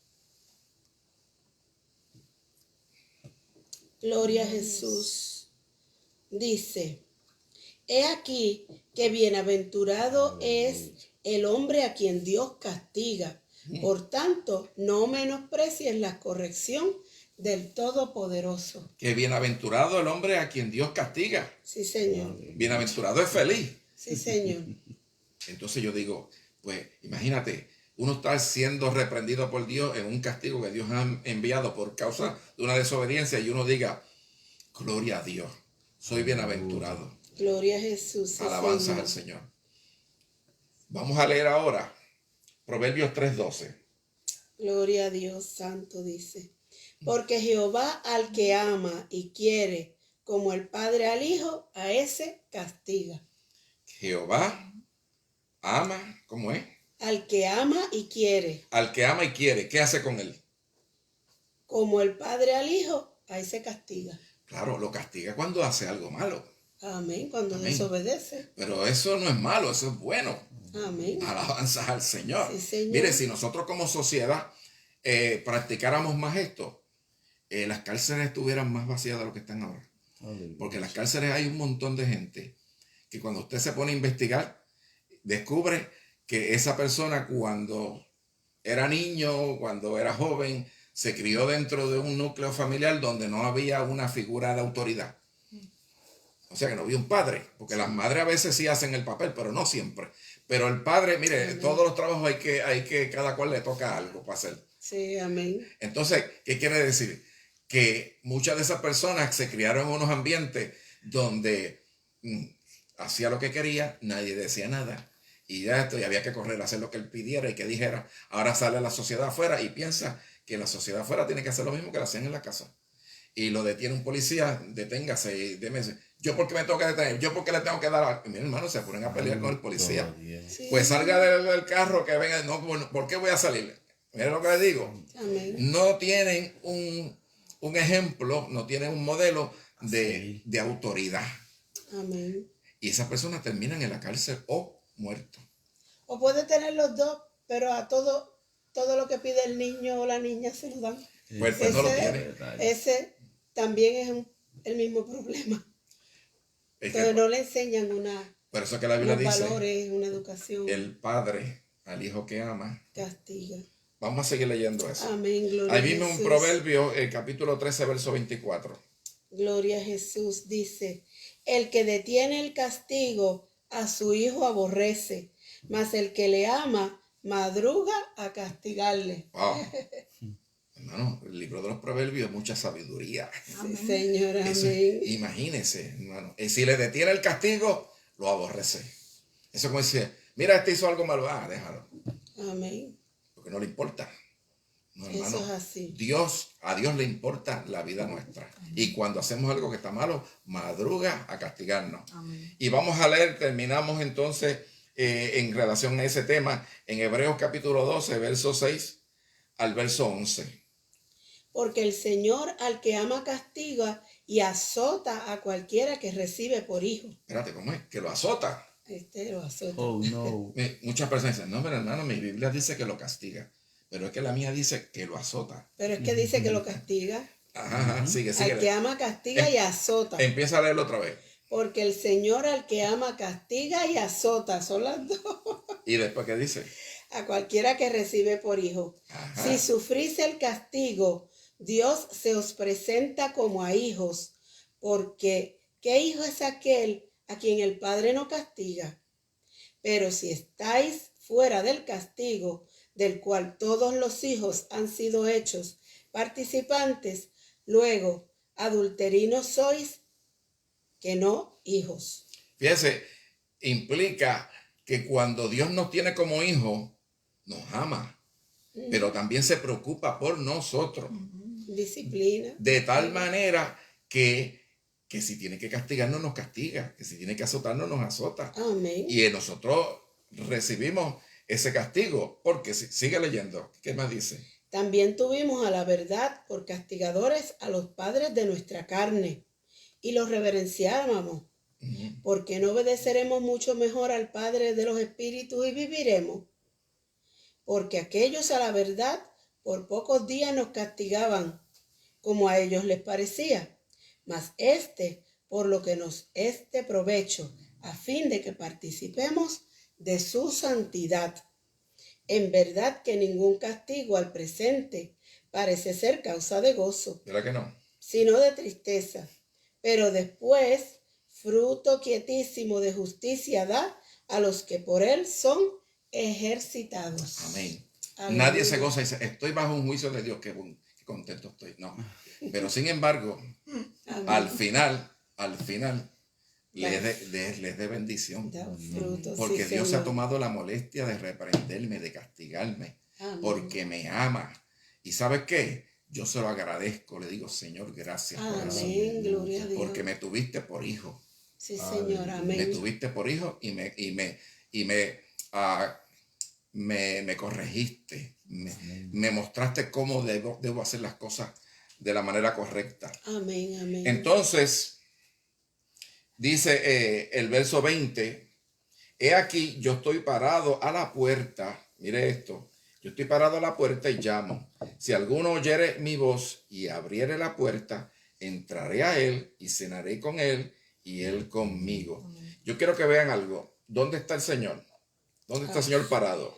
Gloria a Jesús. Dice, he aquí que bienaventurado es el hombre a quien Dios castiga. Por tanto, no menosprecies la corrección del Todopoderoso. Que bienaventurado el hombre a quien Dios castiga. Sí, Señor. Bienaventurado es feliz. Sí, Señor. Entonces yo digo, pues imagínate, uno está siendo reprendido por Dios en un castigo que Dios ha enviado por causa de una desobediencia y uno diga, gloria a Dios, soy bienaventurado. Gloria a Jesús. Sí, Alabanzas Señor. al Señor. Vamos a leer ahora Proverbios 3:12. Gloria a Dios santo, dice. Porque Jehová al que ama y quiere, como el Padre al Hijo, a ese castiga. Jehová ama, ¿cómo es? Al que ama y quiere, Al que ama y quiere, ¿qué hace con él? como el Padre al Hijo, a ese castiga. Claro, lo castiga cuando hace algo malo. Amén, cuando Amén. desobedece. Pero eso no es malo, eso es bueno. Amén. Alabanzas al Señor. Sí, Señor. Mire, si nosotros como sociedad practicáramos más esto, las cárceles estuvieran más vacías de lo que están ahora. Porque en las cárceles hay un montón de gente que cuando usted se pone a investigar, descubre que esa persona cuando era niño, cuando era joven, se crió dentro de un núcleo familiar donde no había una figura de autoridad. O sea que no había un padre, porque las madres a veces sí hacen el papel, pero no siempre. Pero el padre, mire, Amén. todos los trabajos hay que cada cual le toca algo para hacer. Sí, amén. Entonces, ¿qué quiere decir? Que muchas de esas personas se criaron en unos ambientes donde hacía lo que quería, nadie decía nada. Y ya esto, y había que correr a hacer lo que él pidiera y que dijera. Ahora sale la sociedad afuera y piensa que la sociedad afuera tiene que hacer lo mismo que lo hacían en la casa. Y lo detiene un policía, deténgase y déme. ¿Yo por qué me tengo que detener? ¿Yo por qué le tengo que dar? Mi hermano, se ponen a pelear con el policía. Sí. Pues salga del carro, que venga. No, bueno, ¿por qué voy a salir? Mira lo que le digo. Amén. No tienen un ejemplo, no tienen un modelo de autoridad. Amén. Y esas personas terminan en la cárcel o muertos. O puede tener los dos, pero a todo lo que pide el niño o la niña se lo dan. Pues no lo tiene. Ese también es el mismo problema. Es que, Entonces no le enseñan por eso que la Biblia unos dice, valores, una educación. el padre al hijo que ama. Castiga. Vamos a seguir leyendo eso. Amén, gloria Ahí a mismo Jesús. un proverbio, el capítulo 13, verso 24. Gloria a Jesús dice, el que detiene el castigo a su hijo aborrece, mas el que le ama madruga a castigarle. Wow. Hermano, el libro de los proverbios, mucha sabiduría. Sí, Señor, Eso, amén. imagínense, hermano. Y si le detiene el castigo, lo aborrece. Eso como dice, mira, este hizo algo malo, déjalo. Amén. Porque no le importa. No, hermano. Eso es así. A Dios le importa la vida nuestra. Y cuando hacemos algo que está malo, madruga a castigarnos. Amén. Y vamos a leer, terminamos entonces en relación a ese tema, en Hebreos capítulo 12, verso 6 al verso 11. Porque el Señor al que ama castiga y azota a cualquiera que recibe por hijo. Espérate, ¿cómo es? Que lo azota. Lo azota. Oh, no. Muchas personas dicen, no, pero hermano, mi Biblia dice que lo castiga. Pero es que la mía dice que lo azota. Pero es que dice que lo castiga. Ajá, sigue, sigue. Al que ama castiga y azota. Empieza a leerlo otra vez. Porque el Señor al que ama castiga y azota. Son las dos. ¿Y después qué dice? A cualquiera que recibe por hijo. Ajá. Si sufrís el castigo, Dios se os presenta como a hijos. Porque ¿qué hijo es aquel a quien el Padre no castiga? Pero si estáis fuera del castigo, del cual todos los hijos han sido hechos participantes, luego adulterinos sois, que no hijos. Fíjese, implica que cuando Dios nos tiene como hijos, nos ama, pero también se preocupa por nosotros. Disciplina. De tal manera que si tiene que castigarnos, nos castiga, que si tiene que azotarnos, nos azota. Amén. Y nosotros recibimos ese castigo, porque sigue leyendo, ¿qué más dice? También tuvimos a la verdad por castigadores a los padres de nuestra carne, y los reverenciábamos. porque no obedeceremos mucho mejor al Padre de los Espíritus y viviremos. Porque aquellos a la verdad por pocos días nos castigaban, como a ellos les parecía, mas por lo que nos es de provecho, a fin de que participemos de su santidad. En verdad que ningún castigo al presente parece ser causa de gozo, ¿Verdad que no? sino de tristeza, pero después fruto quietísimo de justicia da a los que por él son ejercitados. Amén. Aleluya. Nadie se goza y dice, estoy bajo un juicio de Dios, qué contento estoy. No. Pero sin embargo, Amén. al final, les dé bendición. Da fruto, Porque sí, Dios se ha Señor. tomado la molestia de reprenderme, de castigarme, Amén. porque me ama. ¿Y sabes qué? Yo se lo agradezco, le digo, Señor, gracias por eso. Amén, gloria a Dios. Porque me tuviste por hijo. Sí, Señor, Me amén. tuviste por hijo y me corregiste. Me mostraste cómo debo hacer las cosas de la manera correcta. Amén, amén. Entonces, dice el verso 20, he aquí, yo estoy parado a la puerta. Mire esto. Yo estoy parado a la puerta y llamo. Si alguno oyere mi voz y abriere la puerta, entraré a él y cenaré con él y él conmigo. Yo quiero que vean algo. ¿Dónde está el Señor? ¿Dónde está el Señor parado?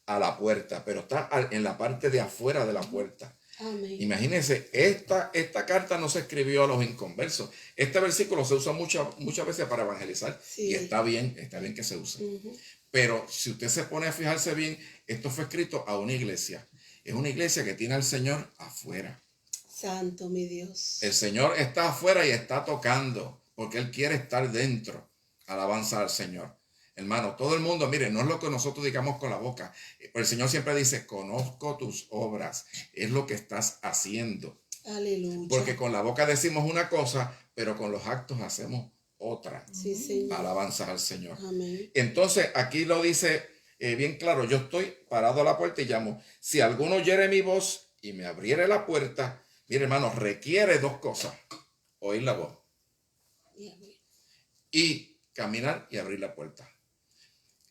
A la puerta, pero está en la parte de afuera de la puerta. Amén. Imagínense, esta carta no se escribió a los inconversos. Este versículo se usa muchas veces para evangelizar. Sí. Y está bien que se use. Pero si usted se pone a fijarse bien, esto fue escrito a una iglesia. Es una iglesia que tiene al Señor afuera. Santo mi Dios. El Señor está afuera y está tocando, porque Él quiere estar dentro. Alabanza al Señor. Hermano, todo el mundo, mire, no es lo que nosotros digamos con la boca. El Señor siempre dice, conozco tus obras. Es lo que estás haciendo. Aleluya. Porque con la boca decimos una cosa, pero con los actos hacemos otra. Sí, Señor. Alabanza al Señor. Amén. Entonces, aquí lo dice bien claro. Yo estoy parado a la puerta y llamo. Si alguno oyere mi voz y me abriere la puerta, mire, hermano, requiere dos cosas. Oír la voz y caminar y abrir la puerta.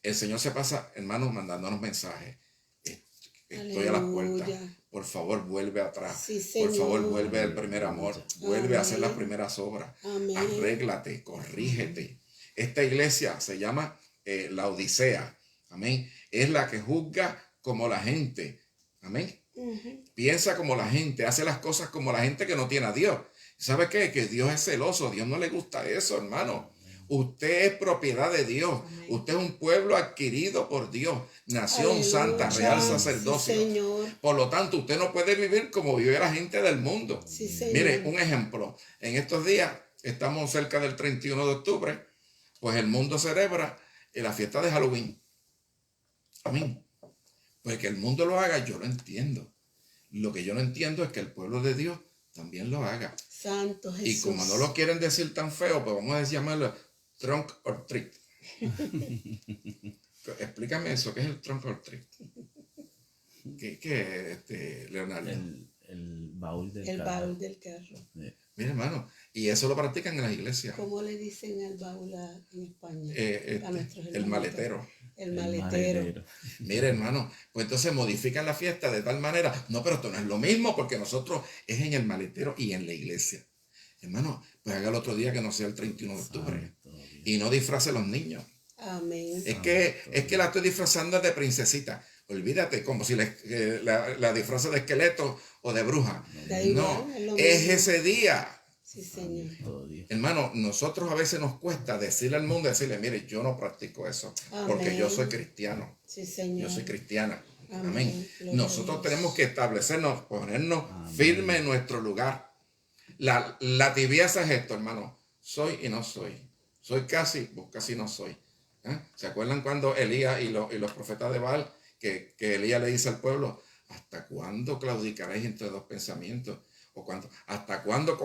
El Señor se pasa, hermano, mandándonos mensajes. Estoy a las puertas. Por favor, vuelve atrás. Sí, por favor, Señor. vuelve al primer amor. Vuelve a hacer las primeras obras. Amén. Arréglate, corrígete. Esta iglesia se llama la Odisea. Amén. Es la que juzga como la gente. Amén. Piensa como la gente, hace las cosas como la gente que no tiene a Dios. ¿Sabe qué? Que Dios es celoso. A Dios no le gusta eso, hermano. Usted es propiedad de Dios. Amén. Usted es un pueblo adquirido por Dios. Nación Aleluya. santa, real sacerdocio. Sí, Señor. Por lo tanto, usted no puede vivir como vive la gente del mundo. Sí, Señor. Mire, un ejemplo. En estos días, estamos cerca del 31 de octubre, pues el mundo celebra la fiesta de Halloween. Amén. Pues que el mundo lo haga, yo lo entiendo. Lo que yo no entiendo es que el pueblo de Dios también lo haga. Santo Jesús. Y como no lo quieren decir tan feo, pues vamos a llamarlo trunk or treat. Explícame eso, ¿qué es el trunk or treat? ¿Qué es, Leonardo? El baúl del El carro. baúl del carro. Sí. Mira, hermano, y eso lo practican en las iglesias. ¿Cómo le dicen al baúl en España? A nuestros El hermanitos. maletero. El maletero. Mire, hermano, pues entonces modifican la fiesta de tal manera. No, pero esto no es lo mismo porque nosotros es en el maletero y en la iglesia. Hermano, pues haga el otro día que no sea el 31 de octubre. Y no disfrace a los niños. Amén. Es que la estoy disfrazando de princesita. Olvídate, como si la disfraza de esqueleto o de bruja. No, es ese día. Sí, Señor. Hermano, nosotros a veces nos cuesta decirle al mundo, decirle, mire, yo no practico eso, porque yo soy cristiano. Sí, Señor. Yo soy cristiana. Amén. Nosotros tenemos que establecernos, ponernos firmes en nuestro lugar. La tibieza es esto, hermano. Soy y no soy. Soy casi, pues casi no soy. ¿Se acuerdan cuando Elías y los profetas de Baal, que Elías le dice al pueblo, ¿hasta cuándo claudicaréis entre dos pensamientos? O ¿hasta cuándo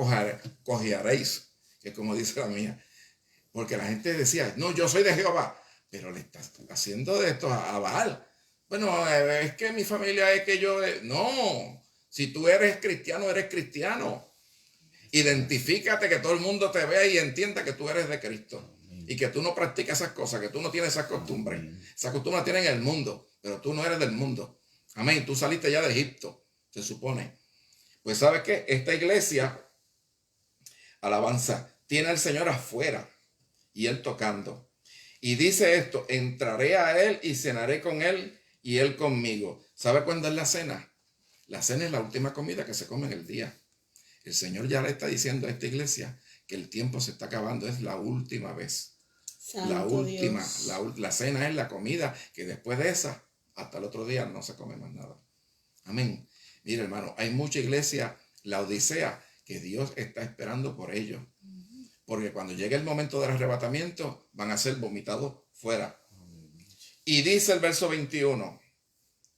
cojearéis? Que como dice la mía. Porque la gente decía, no, yo soy de Jehová. Pero le estás haciendo de esto a Baal. Bueno, es que mi familia es que yo... No, si tú eres cristiano, eres cristiano. Identifícate, que todo el mundo te vea y entienda que tú eres de Cristo. Y que tú no practicas esas cosas, que tú no tienes esas costumbres. Esas costumbres las tienen en el mundo, pero tú no eres del mundo. Amén. Tú saliste ya de Egipto, se supone. Pues ¿sabes qué? Esta iglesia, alabanza, tiene al Señor afuera y Él tocando. Y dice esto: entraré a Él y cenaré con Él y Él conmigo. ¿Sabe cuándo es la cena? La cena es la última comida que se come en el día. El Señor ya le está diciendo a esta iglesia que el tiempo se está acabando, es la última vez. Santo La última, Dios. la cena es la comida, que después de esa, hasta el otro día no se come más nada. Amén. Mira, hermano, hay mucha iglesia, la Odisea, que Dios está esperando por ellos. Porque cuando llegue el momento del arrebatamiento, van a ser vomitados fuera. Y dice el verso 21,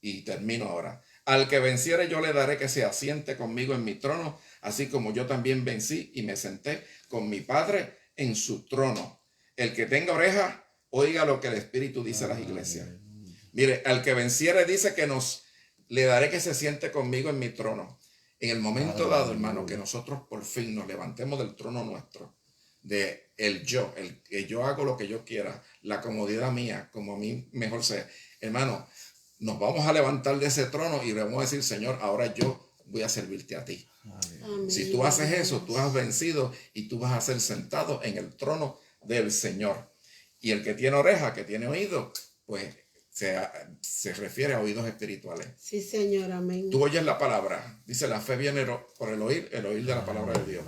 y termino ahora: al que venciere yo le daré que se asiente conmigo en mi trono, así como yo también vencí y me senté con mi Padre en su trono. El que tenga oreja, oiga lo que el Espíritu dice a las iglesias. Mire, al que venciere dice que le daré que se siente conmigo en mi trono. En el momento dado, hermano, que nosotros por fin nos levantemos del trono nuestro, de el que yo hago lo que yo quiera, la comodidad mía, como a mí mejor sea, hermano, nos vamos a levantar de ese trono y le vamos a decir: Señor, ahora yo voy a servirte a ti. Amén. Si tú haces eso, tú has vencido y tú vas a ser sentado en el trono del Señor. Y el que tiene oreja, que tiene oído, pues se refiere a oídos espirituales. Sí, Señor, amén. Tú oyes la palabra. Dice: la fe viene por el oír de la palabra de Dios.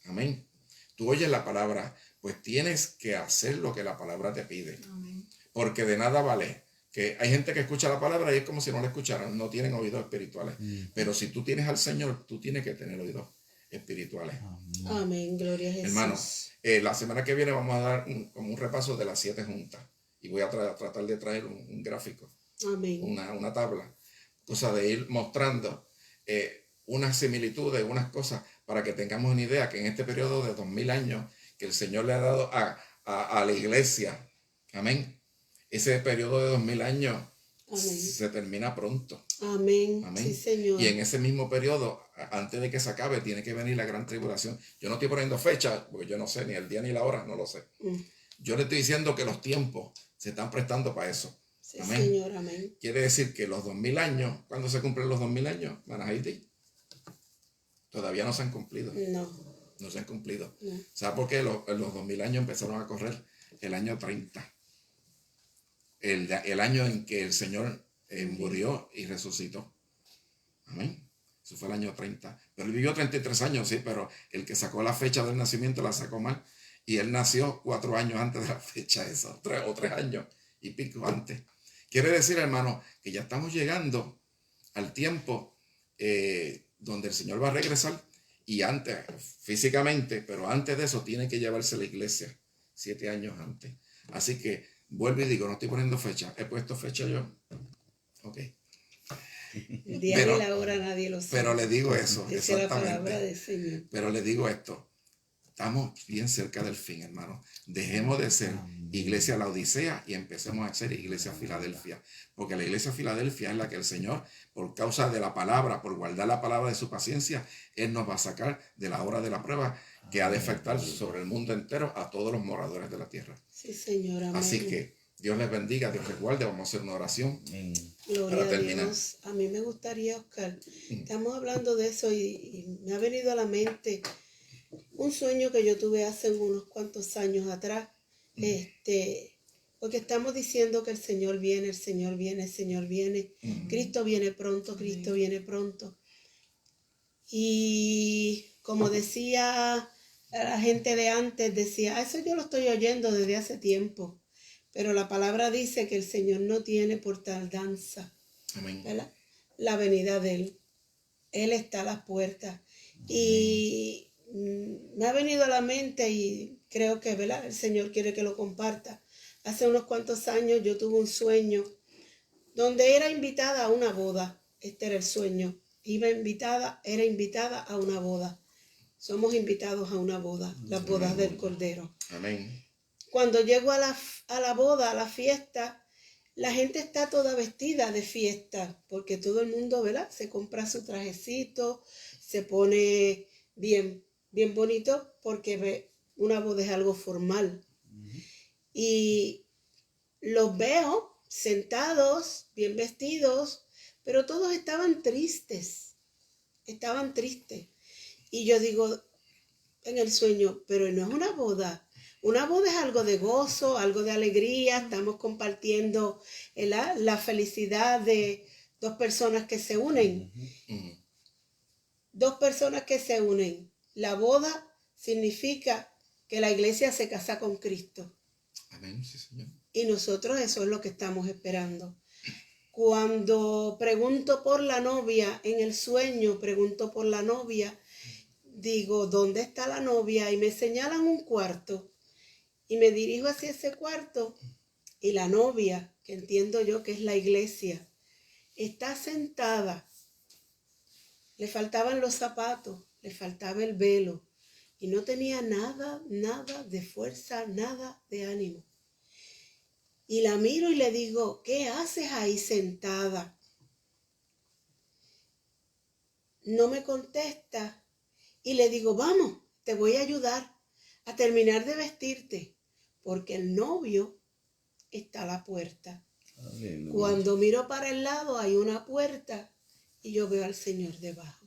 Amén. Tú oyes la palabra, pues tienes que hacer lo que la palabra te pide. Amén. Porque de nada vale. Que hay gente que escucha la palabra y es como si no la escucharan, no tienen oídos espirituales. Pero si tú tienes al Señor, tú tienes que tener oídos espirituales. Amén, gloria a Jesús. Hermano, la semana que viene vamos a dar como un repaso de las 7 juntas. Y voy a tratar de traer un gráfico, Amén. una tabla, cosa de ir mostrando unas similitudes, unas cosas, para que tengamos una idea que en este periodo de 2000 años que el Señor le ha dado a la iglesia, amén, ese periodo de 2000 años Amén. se termina pronto. Amén. Amén. Sí, Señor. Y en ese mismo periodo, antes de que se acabe, tiene que venir la gran tribulación. Yo no estoy poniendo fecha, porque yo no sé ni el día ni la hora, no lo sé. Yo le estoy diciendo que los tiempos se están prestando para eso. Sí, amén. Señor, amén. Quiere decir que los 2000 años, ¿cuándo se cumplen los 2000 años, Manahaiti? Todavía no se han cumplido. No se han cumplido. No. ¿Sabes por qué? Los 2000 años empezaron a correr el año 30. El año en que el Señor murió y resucitó. Amén. Eso fue el año 30. Pero él vivió 33 años, sí, pero el que sacó la fecha del nacimiento la sacó mal. Y él nació 4 años antes de la fecha esa, 3 años y pico antes. Quiere decir, hermano, que ya estamos llegando al tiempo donde el Señor va a regresar. Y antes, físicamente, pero antes de eso tiene que llevarse la iglesia 7 años antes. Así que vuelvo y digo, no estoy poniendo fecha. He puesto fecha yo. Ok. El día y la hora nadie lo sabe. Pero le digo eso, dice exactamente. La palabra del Señor. Pero le digo esto. Estamos bien cerca del fin, hermano. Dejemos de ser iglesia La Odisea y empecemos a ser iglesia Filadelfia. Porque la iglesia Filadelfia es la que el Señor, por causa de la palabra, por guardar la palabra de su paciencia, Él nos va a sacar de la hora de la prueba que ha de afectar sobre el mundo entero a todos los moradores de la tierra. Sí, Señor, amén. Así que Dios les bendiga, Dios les guarde. Vamos a hacer una oración. Gloria para a terminar. Dios. A mí me gustaría, Oscar, estamos hablando de eso y me ha venido a la mente un sueño que yo tuve hace unos cuantos años atrás. Porque estamos diciendo que el Señor viene, el Señor viene, el Señor viene. Cristo viene pronto, Cristo viene pronto. Y como decía la gente de antes, decía, eso yo lo estoy oyendo desde hace tiempo. Pero la palabra dice que el Señor no tiene por tardanza. Amén. ¿Verdad? La venida de Él. Él está a las puertas. Y me ha venido a la mente y creo que, ¿verdad?, el Señor quiere que lo comparta. Hace unos cuantos años yo tuve un sueño donde era invitada a una boda. Este era el sueño. Era invitada a una boda. Somos invitados a una boda, las bodas del Cordero. Amén. Cuando llego a la boda, a la fiesta, la gente está toda vestida de fiesta, porque todo el mundo, ¿verdad?, se compra su trajecito, se pone bien bien bonito porque una boda es algo formal. Y los veo sentados, bien vestidos, pero todos estaban tristes. Y yo digo en el sueño, pero no es una boda. Una boda es algo de gozo, algo de alegría. Estamos compartiendo la felicidad de dos personas que se unen. Dos personas que se unen. La boda significa que la iglesia se casa con Cristo. Amén, sí, Señor. Y nosotros eso es lo que estamos esperando. Cuando pregunto por la novia, en el sueño pregunto por la novia, digo, ¿dónde está la novia? Y me señalan un cuarto. Y me dirijo hacia ese cuarto y la novia, que entiendo yo que es la iglesia, está sentada. Le faltaban los zapatos, le faltaba el velo y no tenía nada de fuerza, nada de ánimo. Y la miro y le digo, ¿qué haces ahí sentada? No me contesta y le digo, vamos, te voy a ayudar a terminar de vestirte, porque el novio está a la puerta. Aleluya. Cuando miro para el lado hay una puerta y yo veo al Señor debajo.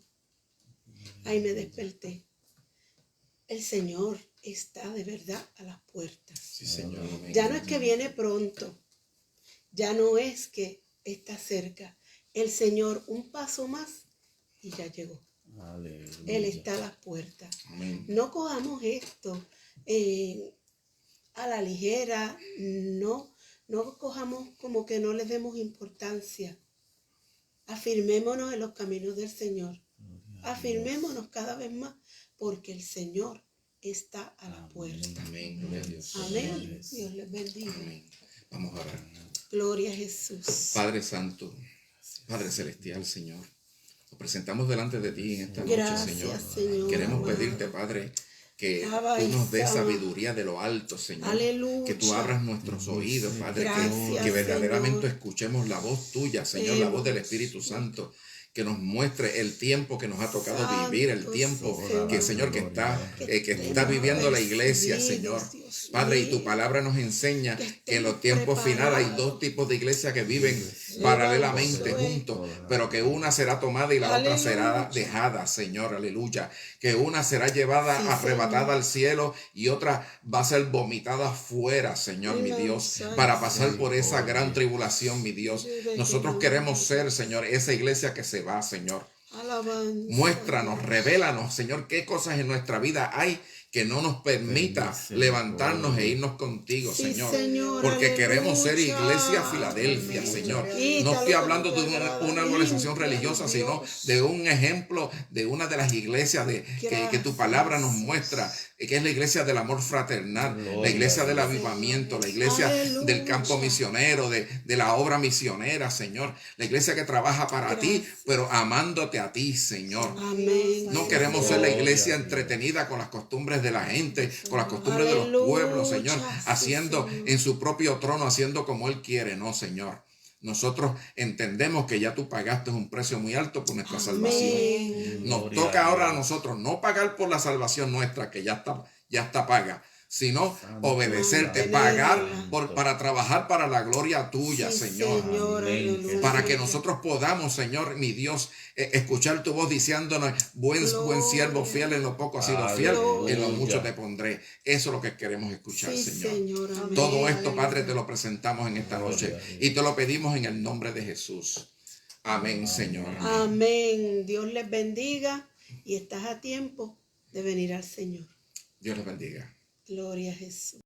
Ahí me desperté. El Señor está de verdad a las puertas. Sí, Señor. Ya no es que viene pronto, ya no es que está cerca. El Señor un paso más y ya llegó. Aleluya. Él está a las puertas. Amén. No cojamos esto a la ligera, no cojamos como que no le demos importancia. Afirmémonos en los caminos del Señor. Afirmémonos cada vez más, porque el Señor está a la puerta. Amén. Gloria a Dios. Amén. Dios les bendiga. Amén. Vamos a orar. Gloria a Jesús. Padre Santo, Padre Celestial, Señor, nos presentamos delante de ti en esta noche, Gracias, Señor. Queremos amado. pedirte, Padre, que tú nos des sabiduría de lo alto, Señor. Aleluya. Que tú abras nuestros oídos, Padre. Gracias, que verdaderamente Señor. escuchemos la voz tuya, Señor, la voz del Espíritu Santo. Que nos muestre el tiempo que nos ha tocado vivir, el tiempo que, Señor, que está viviendo la iglesia, Señor. Padre, y tu palabra nos enseña que en los tiempos finales hay dos tipos de iglesia que viven paralelamente juntos, pero que una será tomada y la otra será dejada, Señor, aleluya. Que una será llevada, arrebatada al cielo y otra va a ser vomitada afuera, Señor, mi Dios, para pasar por esa gran tribulación, mi Dios. Nosotros queremos ser, Señor, esa iglesia que se va, Señor. Alabanza. Muéstranos, revélanos, Señor, qué cosas en nuestra vida hay que no nos permita levantarnos e irnos contigo, Señor. Porque aleluya. queremos ser iglesia Filadelfia, Señor. No estoy hablando de una organización religiosa, sino de un ejemplo de una de las iglesias que tu palabra nos muestra, que es la iglesia del amor fraternal, la iglesia del avivamiento, la iglesia del campo misionero, de la obra misionera, Señor. La iglesia que trabaja para ti, pero amándote a ti, Señor. Amén. No queremos ser la iglesia entretenida con las costumbres de la gente, con las costumbres de los pueblos, Señor, haciendo en su propio trono, haciendo como Él quiere, no, Señor. Nosotros entendemos que ya tú pagaste un precio muy alto por nuestra salvación. Nos toca ahora a nosotros no pagar por la salvación nuestra, que ya está paga, sino obedecerte, pagar para trabajar para la gloria tuya, Señor. Para que nosotros podamos, Señor, mi Dios, escuchar tu voz diciéndonos, buen siervo, fiel en lo poco has sido fiel, en lo mucho te pondré. Eso es lo que queremos escuchar, Señor. Todo esto, Padre, te lo presentamos en esta noche y te lo pedimos en el nombre de Jesús. Amén, Señor. Amén. Dios les bendiga y estás a tiempo de venir al Señor. Dios les bendiga. Gloria a Jesús.